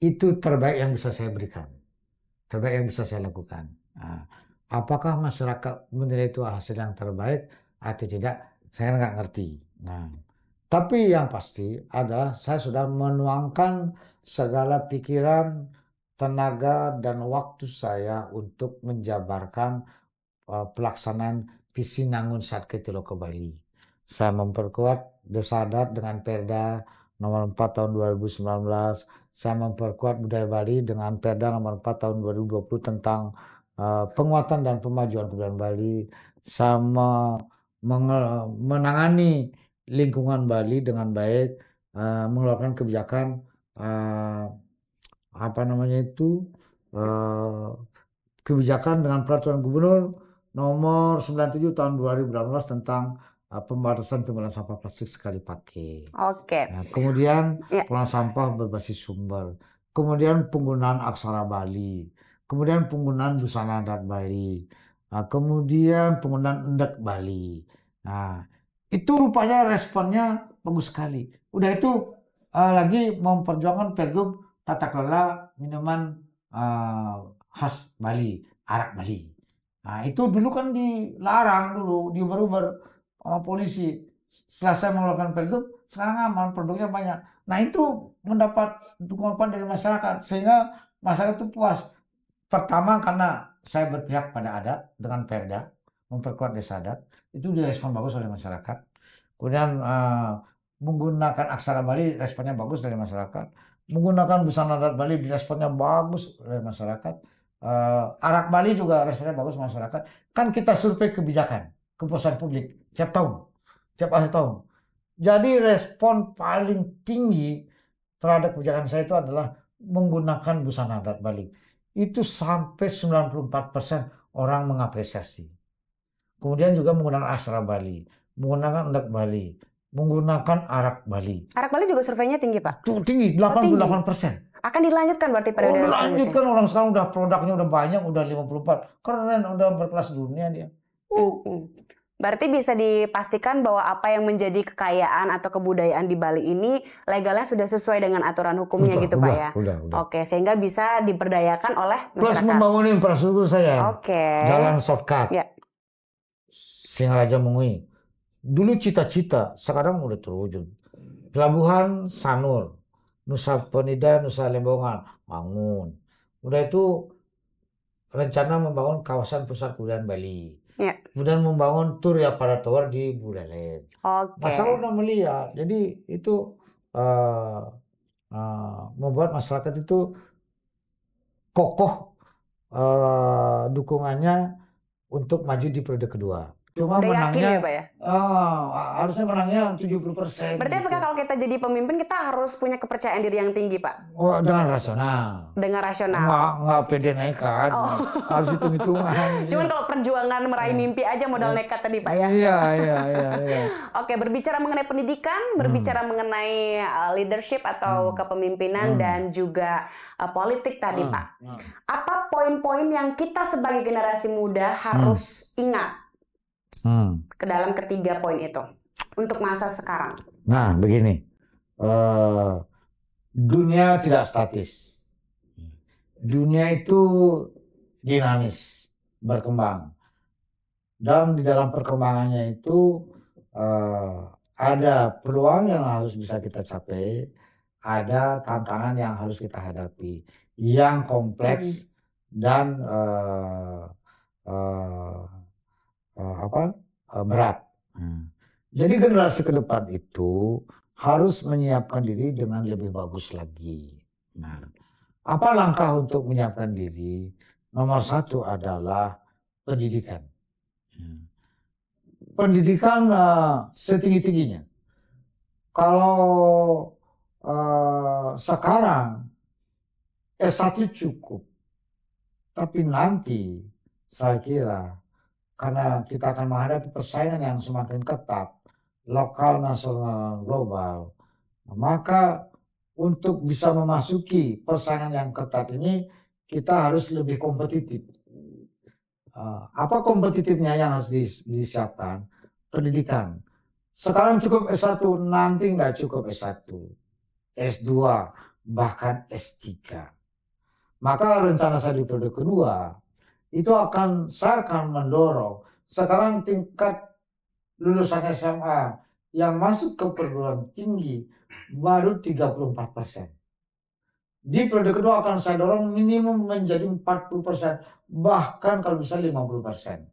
itu terbaik yang bisa saya berikan. Terbaik yang bisa saya lakukan. Apakah masyarakat menilai itu hasil yang terbaik atau tidak? Saya nggak ngerti. Tapi yang pasti adalah saya sudah menuangkan segala pikiran, tenaga, dan waktu saya untuk menjabarkan pelaksanaan visi Nangun Satkerti Loka Bali. Saya memperkuat Desa Adat dengan Perda nomor 4 tahun 2019. Saya memperkuat budaya Bali dengan Perda nomor 4 tahun 2020 tentang penguatan dan pemajuan kebudayaan Bali. Sama menangani lingkungan Bali dengan baik, mengeluarkan kebijakan kebijakan dengan peraturan gubernur nomor 97 tahun 2018 tentang pembatasan timbulan sampah plastik sekali pakai. Oke. Kemudian pengelolaan sampah berbasis sumber. Kemudian penggunaan aksara Bali. Kemudian penggunaan busana adat Bali. Kemudian penggunaan endek Bali. Itu rupanya responnya bagus sekali. Udah itu lagi memperjuangkan Pergub tata kelola minuman khas Bali, arak Bali. Itu dulu kan dilarang dulu, diuber-uber sama polisi. Setelah saya mengeluarkan Pergub, sekarang aman, produknya banyak. Nah itu mendapat dukungan dari masyarakat, sehingga masyarakat itu puas. Pertama karena saya berpihak pada adat dengan Perda, memperkuat desa adat, itu direspon bagus oleh masyarakat. Kemudian menggunakan aksara Bali, responnya bagus dari masyarakat. Menggunakan busana adat Bali, responnya bagus oleh masyarakat. Arak Bali juga responnya bagus masyarakat. Kan kita survei kebijakan, kepuasan publik tiap tahun, tiap akhir tahun. Jadi respon paling tinggi terhadap kebijakan saya itu adalah menggunakan busana adat Bali. Itu sampai 94% orang mengapresiasi. Kemudian juga menggunakan aksara Bali, menggunakan endek Bali, menggunakan arak Bali. Arak Bali juga surveinya tinggi, Pak? Tinggi, 88%. Akan dilanjutkan berarti periode selanjutnya? Dilanjutkan, orang sekarang udah produknya udah banyak, udah 54. Keren, udah berkelas dunia dia. Berarti bisa dipastikan bahwa apa yang menjadi kekayaan atau kebudayaan di Bali ini legalnya sudah sesuai dengan aturan hukumnya gitu Pak ya? Udah. Oke, sehingga bisa diberdayakan oleh masyarakat. Plus membangun infrastruktur saya. Oke. Jalan shortcut. Ya. Singaraja Mengui. Dulu cita-cita, sekarang udah terwujud. Pelabuhan Sanur, Nusa Penida, Nusa Lembongan, bangun. Udah itu rencana membangun kawasan pusat kebudayaan Bali. Ya. Kemudian membangun tur ya para tower di Buleleng. Oke. Masyarakat udah melihat, jadi itu membuat masyarakat itu kokoh dukungannya untuk maju di periode kedua. Cuma Udah yakin menangnya ya, Pak ya? harusnya menangnya 70%. Berarti apakah kalau kita jadi pemimpin kita harus punya kepercayaan diri yang tinggi, Pak? Oh, dengan rasional. Dengan rasional. Nggak pede nekat. Harus hitung-hitungan. Cuman kalau perjuangan meraih mimpi aja modal nekat tadi, Pak ya? Iya. Oke, berbicara mengenai pendidikan, berbicara mengenai leadership atau kepemimpinan dan juga politik tadi, Pak. Apa poin-poin yang kita sebagai generasi muda harus ingat ke dalam ketiga poin itu untuk masa sekarang? Nah, begini, dunia tidak statis. Dunia itu dinamis, berkembang. Dan di dalam perkembangannya itu ada peluang yang harus bisa kita capai, ada tantangan yang harus kita hadapi, yang kompleks dan berat. Jadi generasi ke depan itu harus menyiapkan diri dengan lebih bagus lagi. Nah, apa langkah untuk menyiapkan diri? Nomor satu adalah pendidikan. Pendidikan setinggi-tingginya. Kalau sekarang S1 cukup, tapi nanti saya kira karena kita akan menghadapi persaingan yang semakin ketat, lokal, nasional, global, maka untuk bisa memasuki persaingan yang ketat ini kita harus lebih kompetitif. Apa kompetitifnya yang harus disiapkan? Pendidikan. Sekarang cukup S1, nanti nggak cukup S1, S2, bahkan S3. Maka rencana saya di periode kedua itu saya akan mendorong. Sekarang tingkat lulusan SMA yang masuk ke perguruan tinggi baru 34%. Di periode kedua akan saya dorong minimum menjadi 40%, bahkan kalau bisa 50%.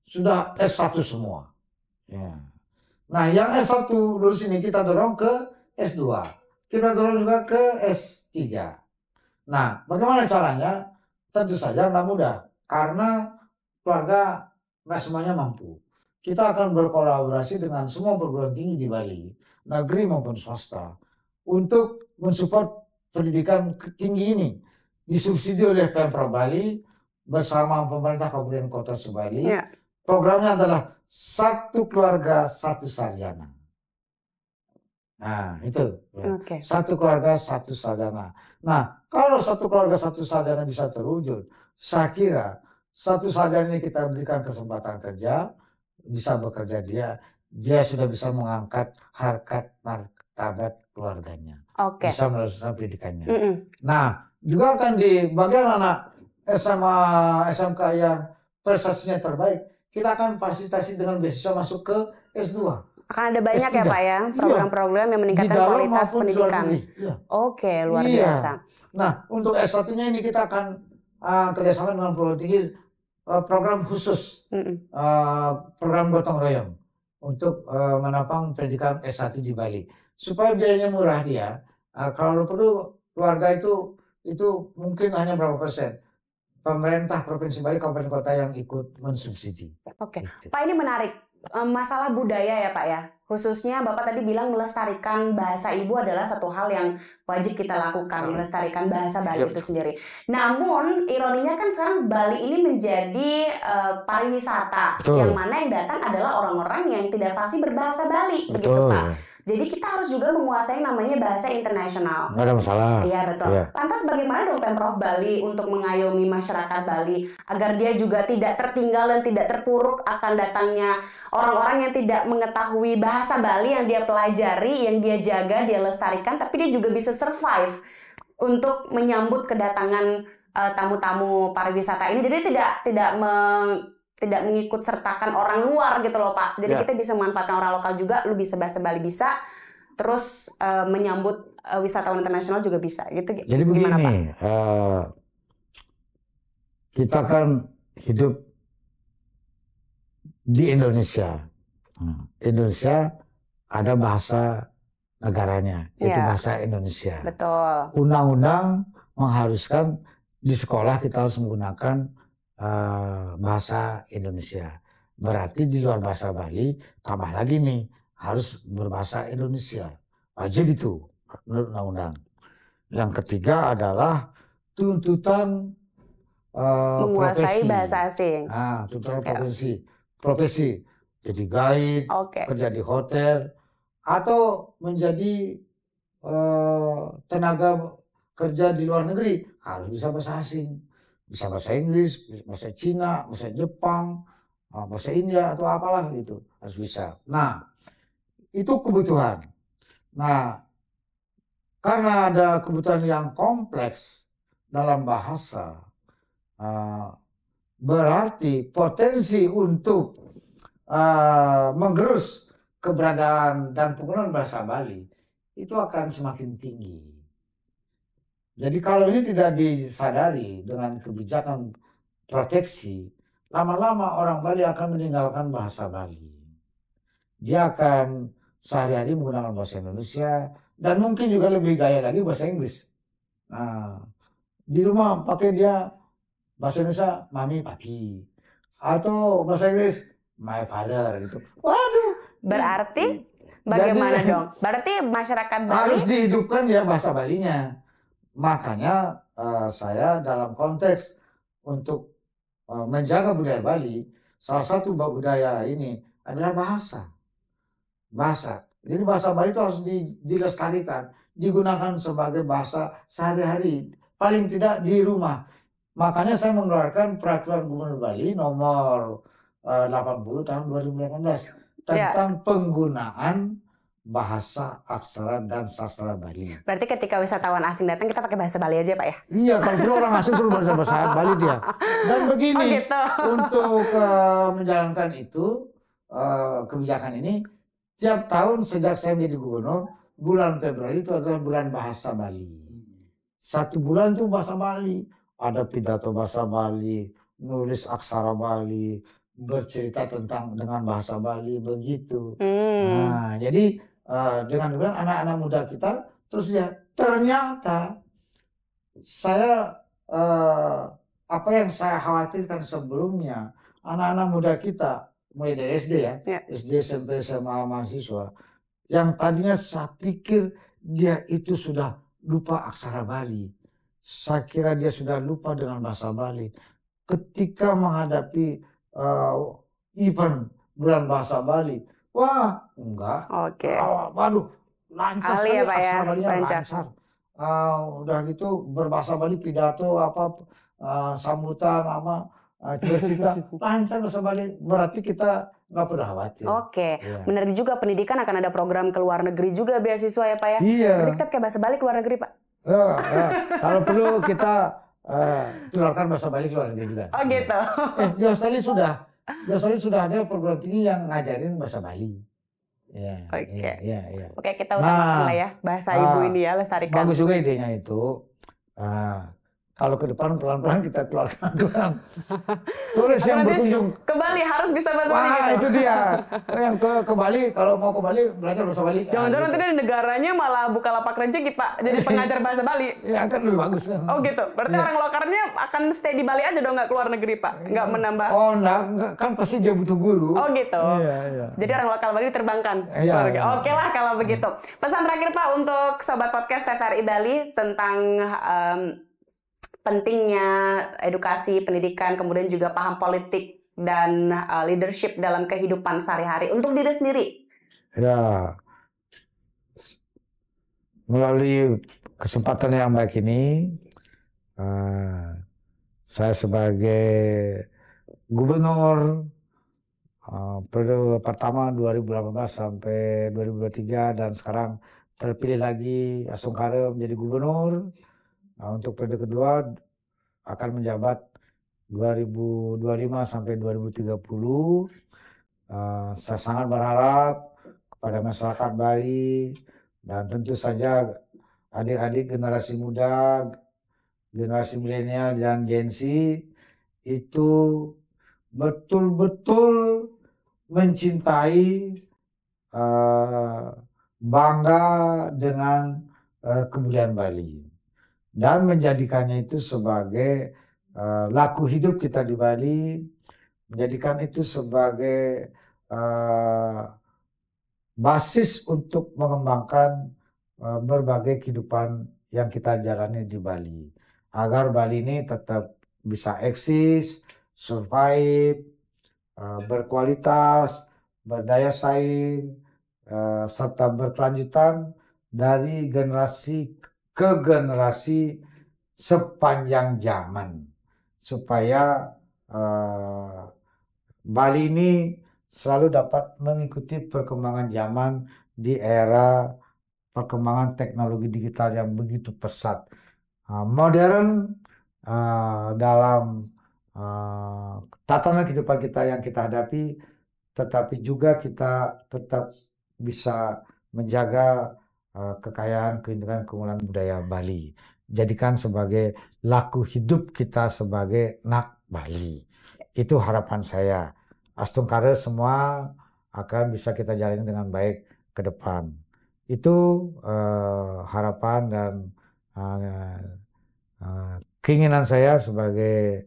Sudah S1 semua. Ya. Nah, yang S1 lulus ini kita dorong ke S2. Kita dorong juga ke S3. Nah, bagaimana caranya? Tentu saja nggak mudah. Karena keluarga nggak semuanya mampu. Kita akan berkolaborasi dengan semua perguruan tinggi di Bali, negeri maupun swasta, untuk mensupport pendidikan tinggi ini. Disubsidi oleh Pemprov Bali bersama pemerintah Kabupaten Kota Sebali. Ya. Programnya adalah satu keluarga satu sarjana. Nah, itu. Ya. Okay. Satu keluarga satu sarjana. Nah, kalau satu keluarga satu sarjana bisa terwujud, saya kira satu sarjana ini kita berikan kesempatan kerja, bisa bekerja dia sudah bisa mengangkat harkat martabat keluarganya. Okay. Bisa melanjutkan pendidikannya. Nah, juga akan di bagian anak SMA, SMK yang prestasinya terbaik, kita akan fasilitasi dengan beasiswa masuk ke S2. Akan ada banyak S3. Ya Pak ya, program-program yang meningkatkan kualitas pendidikan. Ya. Oke, luar biasa. Nah, untuk S1-nya ini kita akan kerjasama dengan perguruan tinggi, program khusus, program gotong royong untuk menopang pendidikan S1 di Bali. Supaya biayanya murah dia, kalau perlu keluarga itu mungkin hanya berapa persen. Pemerintah Provinsi Bali, kabupaten kota yang ikut mensubsidi. Oke, gitu. Pak, ini menarik. Masalah budaya ya Pak ya, khususnya Bapak tadi bilang melestarikan bahasa ibu adalah satu hal yang wajib kita lakukan, melestarikan bahasa Bali itu sendiri. Namun ironinya kan sekarang Bali ini menjadi pariwisata. Betul. Yang mana yang datang adalah orang-orang yang tidak fasih berbahasa Bali. Betul. Begitu Pak. Jadi kita harus juga menguasai namanya bahasa internasional. Nggak ada masalah. Iya betul. Ya. Lantas bagaimana dong Pemprov Bali untuk mengayomi masyarakat Bali agar dia juga tidak tertinggal dan tidak terpuruk akan datangnya orang-orang yang tidak mengetahui bahasa Bali yang dia pelajari, yang dia jaga, dia lestarikan, tapi dia juga bisa survive untuk menyambut kedatangan tamu-tamu pariwisata ini. Jadi tidak mengikut sertakan orang luar gitu loh Pak. Jadi kita bisa memanfaatkan orang lokal juga, lu bisa bahasa Bali bisa, terus menyambut wisatawan internasional juga bisa gitu. Jadi begini, kita kan hidup di Indonesia. Indonesia ada bahasa negaranya, yaitu bahasa Indonesia. Betul. Undang-undang mengharuskan di sekolah kita harus menggunakan bahasa Indonesia. Berarti di luar bahasa Bali, tambah lagi nih, harus berbahasa Indonesia. Wajib itu menurut undang-undang. Yang ketiga adalah tuntutan menguasai profesi. bahasa asing. Tuntutan profesi. Jadi guide, kerja di hotel, atau menjadi tenaga kerja di luar negeri harus bisa bahasa asing. Bisa bahasa Inggris, bahasa Cina, bahasa Jepang, bahasa India atau apalah gitu. Harus bisa. Nah, itu kebutuhan. Nah, karena ada kebutuhan yang kompleks dalam bahasa, berarti potensi untuk menggerus keberadaan dan penggunaan bahasa Bali itu akan semakin tinggi. Jadi kalau ini tidak disadari dengan kebijakan proteksi, lama-lama orang Bali akan meninggalkan bahasa Bali. Dia akan sehari-hari menggunakan bahasa Indonesia dan mungkin juga lebih gaya lagi bahasa Inggris. Nah, di rumah pakai dia bahasa Indonesia mami, papi, atau bahasa Inggris my father gitu. Waduh. Berarti bagaimana dong? Berarti masyarakat Bali harus dihidupkan ya bahasa Balinya. Makanya saya dalam konteks untuk menjaga budaya Bali, salah satu budaya ini adalah bahasa. Jadi bahasa Bali itu harus dilestarikan, digunakan sebagai bahasa sehari-hari, paling tidak di rumah. Makanya saya mengeluarkan peraturan Gubernur Bali nomor 80 tahun 2018 tentang penggunaan bahasa aksara dan sastra Bali. Berarti ketika wisatawan asing datang kita pakai bahasa Bali aja Pak ya? Iya, kalau perlu orang asing suruh bahasa Bali dia. Dan begini, gitu. Untuk menjalankan itu, kebijakan ini, tiap tahun sejak saya menjadi gubernur, bulan Februari itu adalah bulan bahasa Bali. 1 bulan itu bahasa Bali. Ada pidato bahasa Bali, nulis aksara Bali, bercerita dengan bahasa Bali, begitu. Nah, jadi dengan anak-anak muda kita, terus ya ternyata saya apa yang saya khawatirkan sebelumnya, anak-anak muda kita mulai dari SD ya, SD, SMP, SMA, mahasiswa, yang tadinya saya pikir dia itu sudah lupa aksara Bali, saya kira dia sudah lupa dengan bahasa Bali. Ketika menghadapi event bulan bahasa Bali, wah enggak, waduh lancar sekali, aksara Balinya lancar. Udah gitu berbahasa Bali, pidato sambutan cerita lancar bahasa Bali, berarti kita nggak perlu khawatir. Ya. Benar juga, pendidikan akan ada program ke luar negeri juga, beasiswa ya Pak ya? Iya. Berarti kita pakai bahasa Bali ke luar negeri Pak? Kalau perlu kita tularkan bahasa Bali ke luar negeri juga. Gitu. Di Australia sudah ada perguruan tinggi yang ngajarin bahasa Bali. Oke, kita utamakan lah ya bahasa ibu ini ya, lestarikan. Bagus juga idenya itu. Kalau ke depan pelan-pelan kita keluarkan turis yang berkunjung ke Bali harus bisa bahasa Bali. Wah, itu dia. Yang ke Bali, kalau mau ke Bali belajar bahasa Bali. Jangan-jangan nanti dari negaranya malah buka lapak rezeki Pak, jadi pengajar bahasa Bali. Ya kan lebih bagus kan. Oh gitu. Berarti orang lokalnya akan stay di Bali aja dong, nggak keluar negeri Pak? Nggak menambah? Oh enggak, kan pasti dia butuh guru. Oh gitu. Iya. Jadi orang lokal Bali diterbangkan. Oke lah kalau begitu. Pesan terakhir Pak untuk Sobat Podcast TVRI Bali tentang pentingnya edukasi, pendidikan, kemudian juga paham politik dan leadership dalam kehidupan sehari-hari untuk diri sendiri. Ya, melalui kesempatan yang baik ini, saya sebagai gubernur periode pertama 2018 sampai 2023 dan sekarang terpilih lagi Asungkara menjadi gubernur. Untuk periode kedua akan menjabat 2025 sampai 2030. Saya sangat berharap kepada masyarakat Bali dan tentu saja adik-adik generasi muda, generasi milenial dan Gen Z itu betul-betul mencintai, bangga dengan kebudayaan Bali dan menjadikannya itu sebagai laku hidup kita di Bali, menjadikan itu sebagai basis untuk mengembangkan berbagai kehidupan yang kita jalani di Bali, agar Bali ini tetap bisa eksis, survive, berkualitas, berdaya saing, serta berkelanjutan dari generasi ke generasi sepanjang zaman, supaya Bali ini selalu dapat mengikuti perkembangan zaman di era perkembangan teknologi digital yang begitu pesat, modern, dalam tatanan kehidupan kita yang kita hadapi, tetapi juga kita tetap bisa menjaga kekayaan, keindahan, keunggulan budaya Bali. Jadikan sebagai laku hidup kita sebagai nak Bali. Itu harapan saya. Astungkare semua akan bisa kita jalani dengan baik ke depan. Itu harapan dan keinginan saya sebagai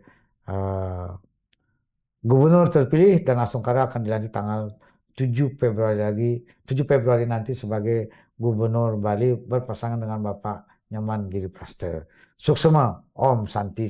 gubernur terpilih, dan Astungkare akan dilantik tanggal 7 Februari nanti sebagai gubernur Bali berpasangan dengan Bapak Nyoman Giripraste. Suksema, Om Santi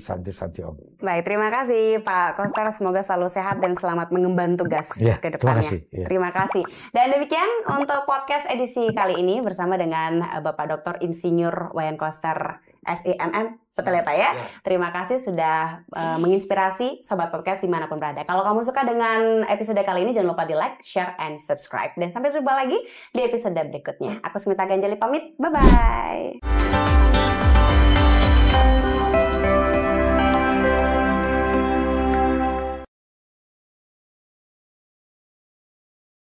Om. Baik, terima kasih Pak Koster. Semoga selalu sehat dan selamat mengemban tugas ke depannya. Terima kasih. Dan demikian untuk podcast edisi kali ini bersama dengan Bapak Dr. Insinyur Wayan Koster SIMM. Betul ya Pak ya? Terima kasih sudah menginspirasi Sobat Podcast dimanapun berada. Kalau kamu suka dengan episode kali ini, jangan lupa di like, share, and subscribe. Dan sampai jumpa lagi di episode berikutnya. Aku Smita Ganjali pamit. Bye-bye.